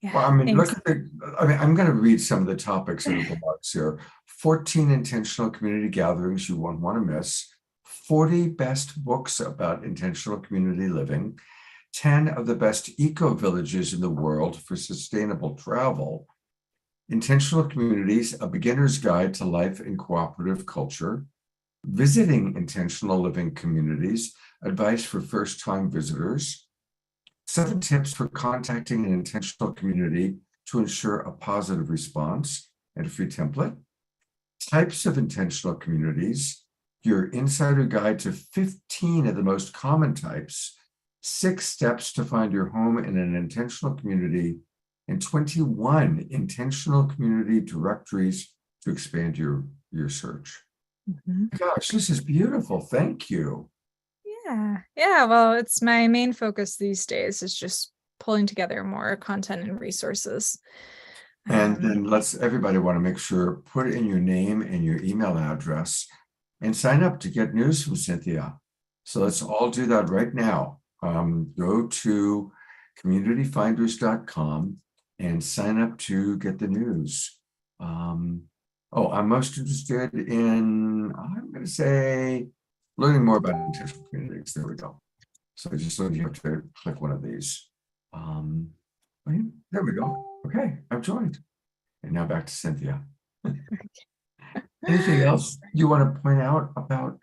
Well, I mean, thanks. look at I'm going to read some of the topics in the box here. 14 intentional community gatherings you won't want to miss. 40 best books about intentional community living. 10 of the best eco-villages in the world for sustainable travel. Intentional communities, a beginner's guide to life in cooperative culture. Visiting intentional living communities, advice for first-time visitors. 7 tips for contacting an intentional community to ensure a positive response, and a free template. Types of intentional communities, your insider guide to 15 of the most common types. 6 steps to find your home in an intentional community, and 21 intentional community directories to expand your search. Gosh, this is beautiful. Thank you. Yeah. Well, it's my main focus these days is just pulling together more content and resources. And then everybody want to make sure, put in your name and your email address and sign up to get news from Cynthia. So let's all do that right now. Go to communityfinders.com and sign up to get the news. I'm most interested in, I'm going to say, learning more about intentional communities. There we go. So I just you have to click one of these. There we go. Okay, I've joined. And now back to Cynthia. Anything else you want to point out about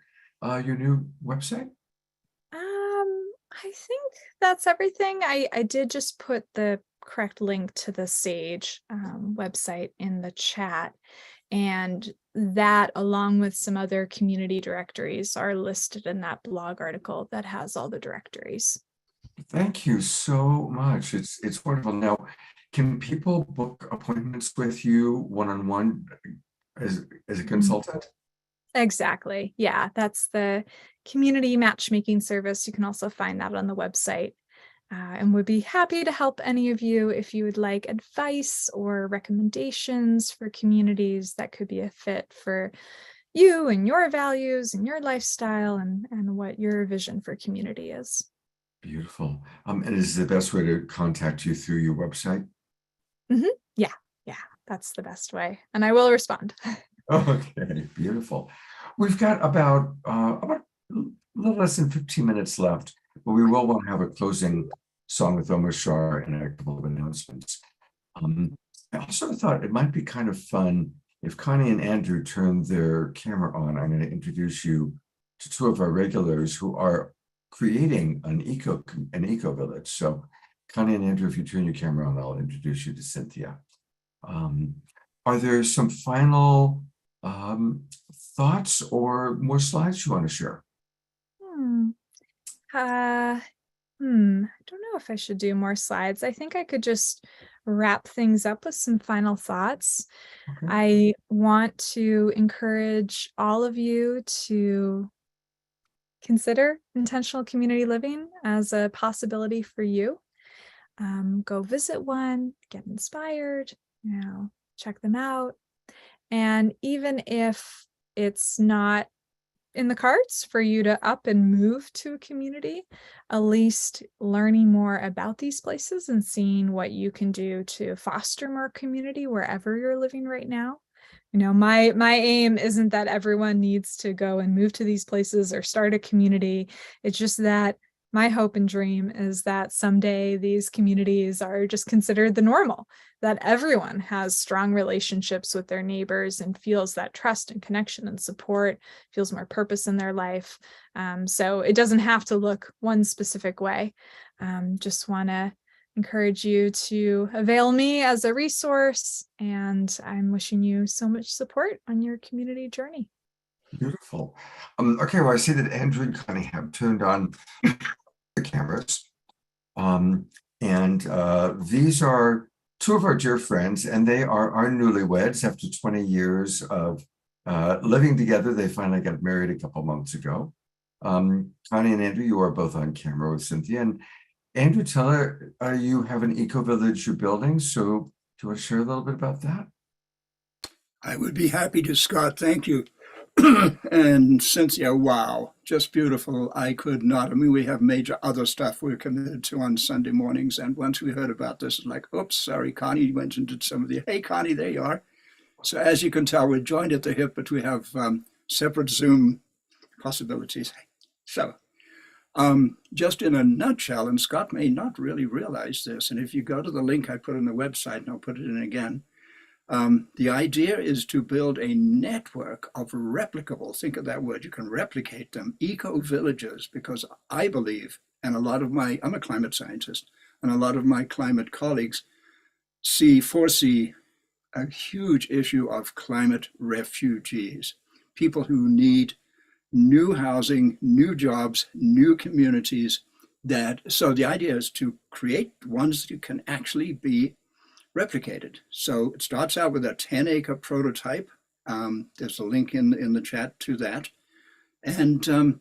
your new website? I think that's everything. I did just put the correct link to the Sage website in the chat. And that, along with some other community directories, are listed in that blog article that has all the directories. Thank you so much. It's wonderful. Now, can people book appointments with you one-on-one as a consultant? Exactly. Yeah, that's the community matchmaking service. You can also find that on the website. And would be happy to help any of you if you would like advice or recommendations for communities that could be a fit for you and your values and your lifestyle and what your vision for community is. Beautiful. And is the best way to contact you through your website? Yeah, that's the best way. And I will respond. Okay, beautiful. We've got about a little less than 15 minutes left, but we will want to have a closing song with Omar Shah and a couple of announcements. I also thought it might be kind of fun if Connie and Andrew turn their camera on. I'm going to introduce you to two of our regulars who are creating an eco village. So Connie and Andrew, if you turn your camera on, I'll introduce you to Cynthia. Are there some final thoughts or more slides you want to share? I don't know if I should do more slides. I think I could just wrap things up with some final thoughts. Okay. I want to encourage all of you to consider intentional community living as a possibility for you. Go visit one, get inspired, check them out. And even if it's not in the cards for you to up and move to a community, at least learning more about these places and seeing what you can do to foster more community wherever you're living right now. My aim isn't that everyone needs to go and move to these places or start a community. It's just that my hope and dream is that someday these communities are just considered the normal, that everyone has strong relationships with their neighbors and feels that trust and connection and support, feels more purpose in their life. So it doesn't have to look one specific way. Just want to encourage you to avail me as a resource, and I'm wishing you so much support on your community journey. Beautiful. Okay, well, I see that Andrew and Connie have turned on the cameras. These are two of our dear friends, and they are our newlyweds after 20 years of living together. They finally got married a couple months ago. Connie and Andrew, you are both on camera with Cynthia. And Andrew, tell her you have an eco-village you're building. So do you want to share a little bit about that? I would be happy to, Scott. Thank you. And Cynthia, wow, just beautiful. I could not. I mean, we have major other stuff we're committed to on Sunday mornings. And once we heard about this, it's like, oops, sorry, Connie went into some of the, hey, Connie, there you are. So as you can tell, we're joined at the hip, but we have separate Zoom possibilities. So just in a nutshell, and Scott may not really realize this, and if you go to the link I put on the website, and I'll put it in again, the idea is to build a network of replicable, think of that word, you can replicate them, eco-villages, because I believe, and I'm a climate scientist, and a lot of my climate colleagues foresee a huge issue of climate refugees, people who need new housing, new jobs, new communities. So the idea is to create ones that can actually be replicated. So it starts out with a 10-acre prototype. There's a link in the chat to that. And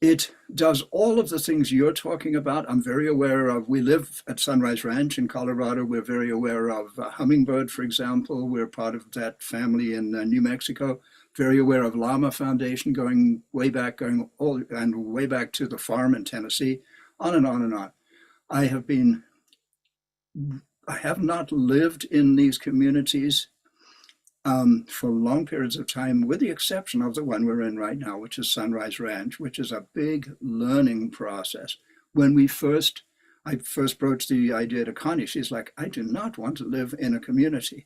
it does all of the things you're talking about. I'm very aware of, we live at Sunrise Ranch in Colorado. We're very aware of Hummingbird, for example. We're part of that family in New Mexico. Very aware of Llama Foundation, going way back to the farm in Tennessee, on and on and on. I have not lived in these communities for long periods of time, with the exception of the one we're in right now, which is Sunrise Ranch, which is a big learning process. When I first broached the idea to Connie, she's like, I do not want to live in a community.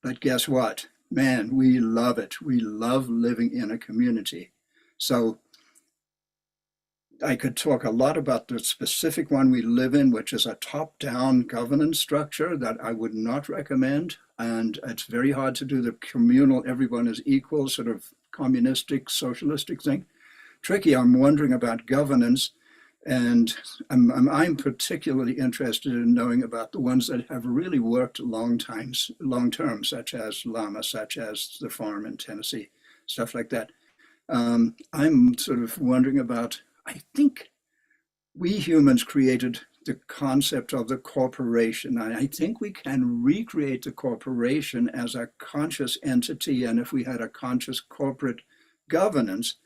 But guess what? Man, we love it. We love living in a community. So I could talk a lot about the specific one we live in, which is a top-down governance structure that I would not recommend. And it's very hard to do the communal, everyone is equal, sort of communistic, socialistic thing. Tricky. I'm wondering about governance. And I'm particularly interested in knowing about the ones that have really worked long term, such as Llama, such as the farm in Tennessee, stuff like that. I'm sort of wondering about, I think we humans created the concept of the corporation. I think we can recreate the corporation as a conscious entity. And if we had a conscious corporate governance,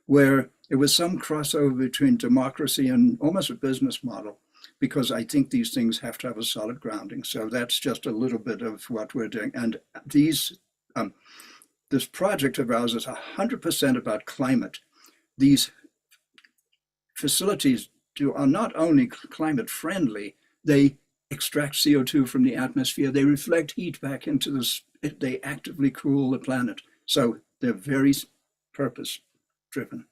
where it was some crossover between democracy and almost a business model, because I think these things have to have a solid grounding. So that's just a little bit of what we're doing. And this project of ours is 100% about climate. These facilities are not only climate friendly, they extract CO2 from the atmosphere, they reflect heat back into this, they actively cool the planet. So they're very purpose driven.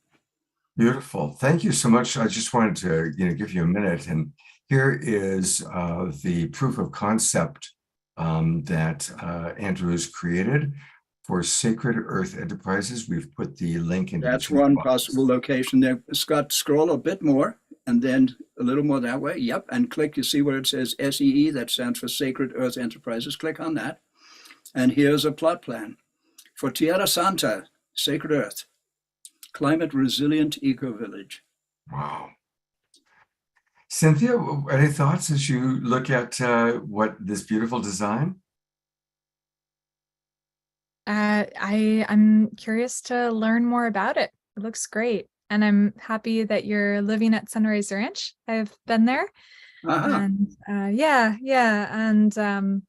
Beautiful. Thank you so much. I just wanted to give you a minute. And here is the proof of concept that Andrew has created for Sacred Earth Enterprises. We've put the link into That's the one box. possible location there. Scott, scroll a bit more and then a little more that way. Yep. And click, you see where it says SEE, that stands for Sacred Earth Enterprises. Click on that. And here's a plot plan for Tierra Santa, Sacred Earth, Climate Resilient Eco Village. Wow. Cynthia, any thoughts as you look at what this beautiful design? I'm curious to learn more about it. It looks great. And I'm happy that you're living at Sunrise Ranch. I've been there. And yeah. And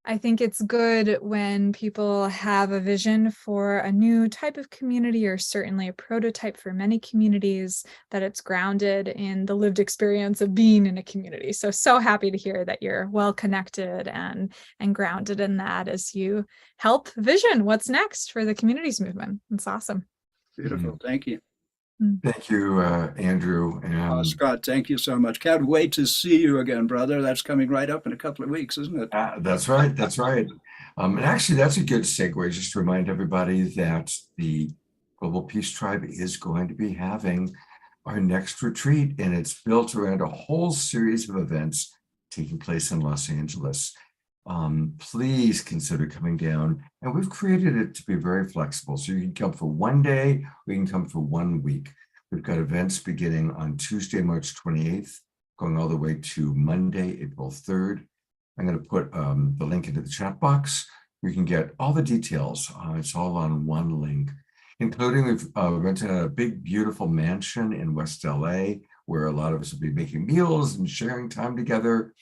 I think it's good when people have a vision for a new type of community, or certainly a prototype for many communities, that it's grounded in the lived experience of being in a community. So happy to hear that you're well connected and grounded in that as you help vision what's next for the communities movement. It's awesome. Beautiful. Thank you. Thank you, Andrew. And Scott, thank you so much. Can't wait to see you again, brother. That's coming right up in a couple of weeks, isn't it? that's right. That's right. And actually, that's a good segue just to remind everybody that the Global Peace Tribe is going to be having our next retreat, and it's built around a whole series of events taking place in Los Angeles. Please consider coming down, and we've created it to be very flexible. So you can come for one day, or you can come for 1 week. We've got events beginning on Tuesday, March 28th, going all the way to Monday, April 3rd. I'm going to put the link into the chat box. We can get all the details. It's all on one link, including we've rented a big, beautiful mansion in West LA, where a lot of us will be making meals and sharing time together.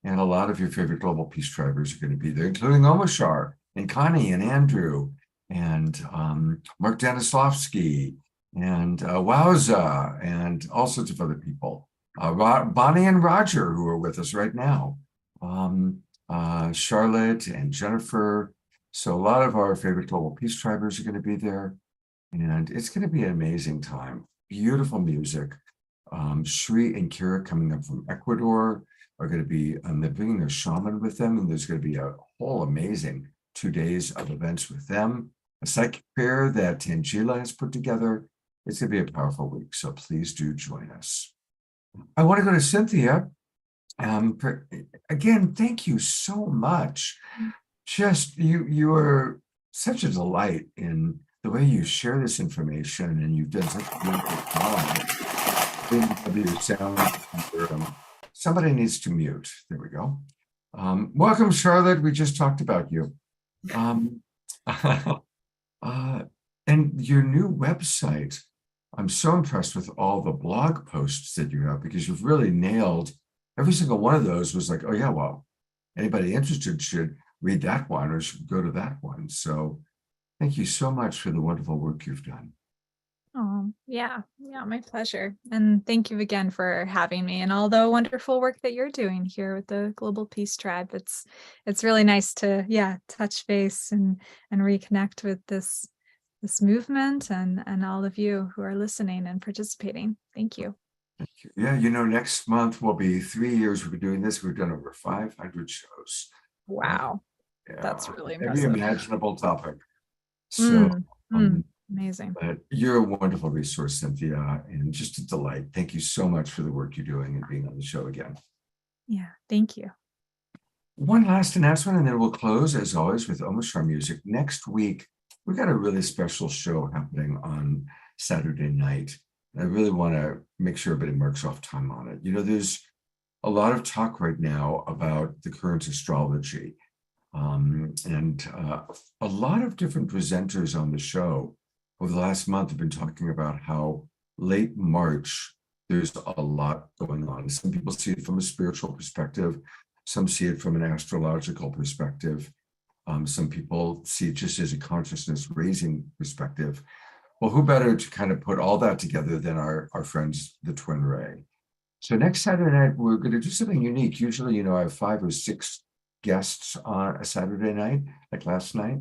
And a lot of your favorite Global Peace Tribers are going to be there, including Omashar and Connie and Andrew and Mark Danislavsky and Wowza and all sorts of other people. Bonnie and Roger, who are with us right now. Charlotte and Jennifer. So a lot of our favorite Global Peace Tribers are going to be there. And it's going to be an amazing time. Beautiful music. Shri and Kira coming up from Ecuador are going to be, they're bringing their shaman with them, and there's going to be a whole amazing 2 days of events with them. A psychic fair that Tangela has put together. It's going to be a powerful week, so please do join us. I want to go to Cynthia. Again, thank you so much. Just, you are such a delight in the way you share this information, and you've done such a beautiful job. Somebody needs to mute. There we go. Welcome, Charlotte. We just talked about you. And your new website, I'm so impressed with all the blog posts that you have, because you've really nailed every single one of those. Was like, oh yeah, well, anybody interested should read that one or should go to that one. So thank you so much for the wonderful work you've done. Oh, yeah, my pleasure. And thank you again for having me and all the wonderful work that you're doing here with the Global Peace Tribe. It's really nice to, touch base and reconnect with this movement and all of you who are listening and participating. Thank you. Yeah, next month will be 3 years we've been doing this. We've done over 500 shows. Wow, Yeah, that's really every impressive. imaginable topic. So, Amazing. but you're a wonderful resource, Cynthia, and just a delight. Thank you so much for the work you're doing and being on the show again. Yeah, thank you. One last announcement, and then we'll close, as always, with Omoshar music. Next week, we've got a really special show happening on Saturday night. I really want to make sure everybody marks off time on it. There's a lot of talk right now about the current astrology. And a lot of different presenters on the show over the last month have been talking about how late March, there's a lot going on. Some people see it from a spiritual perspective. Some see it from an astrological perspective. Some people see it just as a consciousness raising perspective. Well, who better to kind of put all that together than our friends, the Twin Ray. So next Saturday night, we're going to do something unique. Usually, I have 5 or 6 guests on a Saturday night, like last night.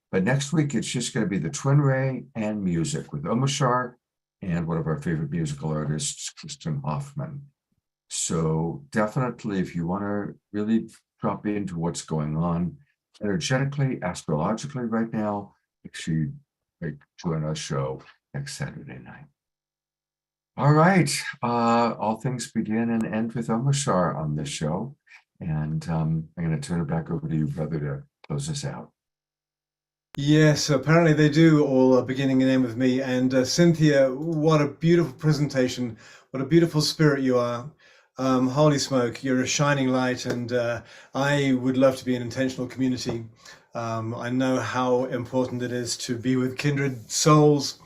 But next week, it's just going to be the Twin Ray and music with Omoshar and one of our favorite musical artists, Kristen Hoffman. So definitely, if you want to really drop into what's going on energetically, astrologically right now, make sure you join our show next Saturday night. All right. All things begin and end with Omoshar on this show. And I'm going to turn it back over to you, brother, to close us out. Yes, apparently they do all beginning and end with me. And Cynthia, what a beautiful presentation. What a beautiful spirit you are. Holy smoke, you're a shining light. And I would love to be an intentional community. I know how important it is to be with kindred souls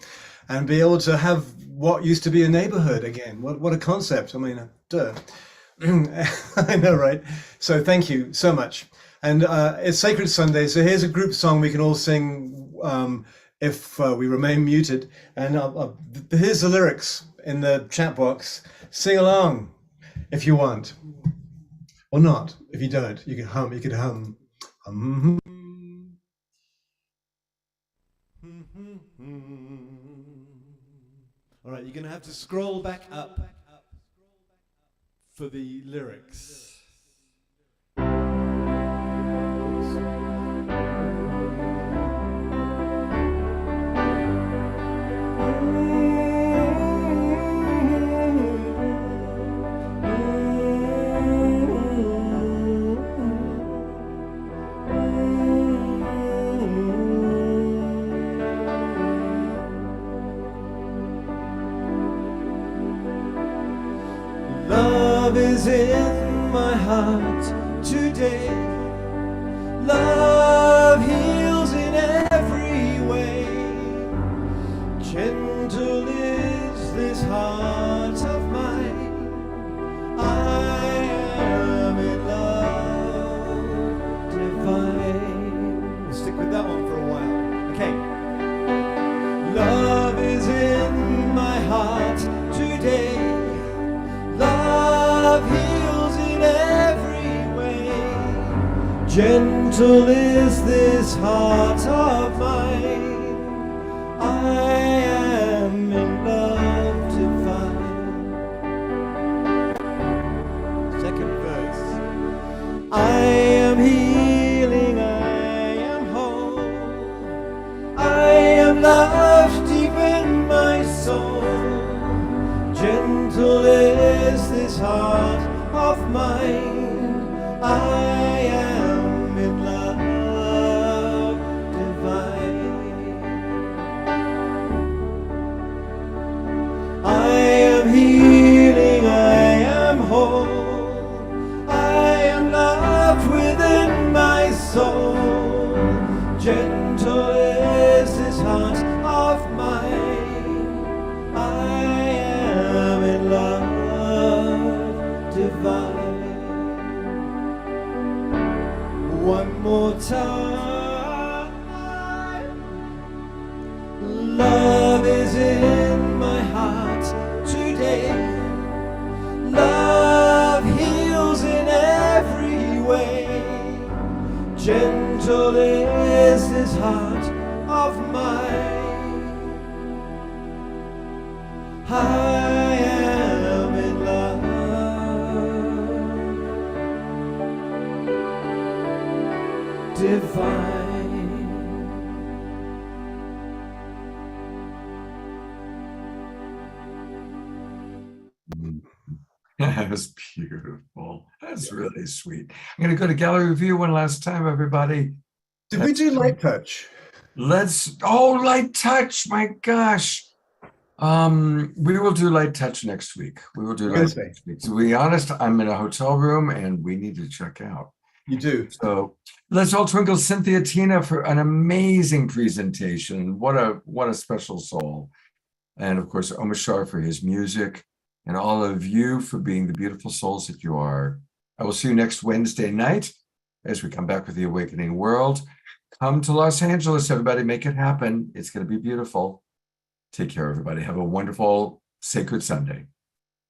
and be able to have what used to be a neighborhood again. What a concept. I mean, duh. I know, right? So thank you so much. And it's Sacred Sunday, so here's a group song we can all sing if we remain muted. And here's the lyrics in the chat box. Sing along if you want, or not. If you don't, you can hum. You could hum. All right, you're going to have to scroll back up for the lyrics. Love is in my heart today. Love heals in every way. Gentle is this heart of mine. I am in love divine. We'll stick with that one for a while. Okay. Love is in my heart today. Love heals in every way. Gentle is this heart of mine. I am in love divine. Second verse. I am healing, I am whole. I am love deep in my soul. Gentle is this heart of mine. I am in love divine. I am healing, I am whole. I am loved within my soul. Gentle is this heart of mine. I am in love divine. One more time. Love is in my heart today. Love heals in every way. Gentle is this heart of mine. I am divine. That was beautiful. That's really sweet. I'm going to go to gallery review one last time, everybody. Did we do light touch? Light touch. My gosh. We will do light touch next week. We will do light touch next week. To be honest, I'm in a hotel room and we need to check out. You do. So let's all twinkle Cynthia Tina for an amazing presentation. What a special soul. And of course, Omar Shar for his music, and all of you for being the beautiful souls that you are. I will see you next Wednesday night as we come back with The Awakening World. Come to Los Angeles, everybody. Make it happen. It's going to be beautiful. Take care, everybody. Have a wonderful, sacred Sunday.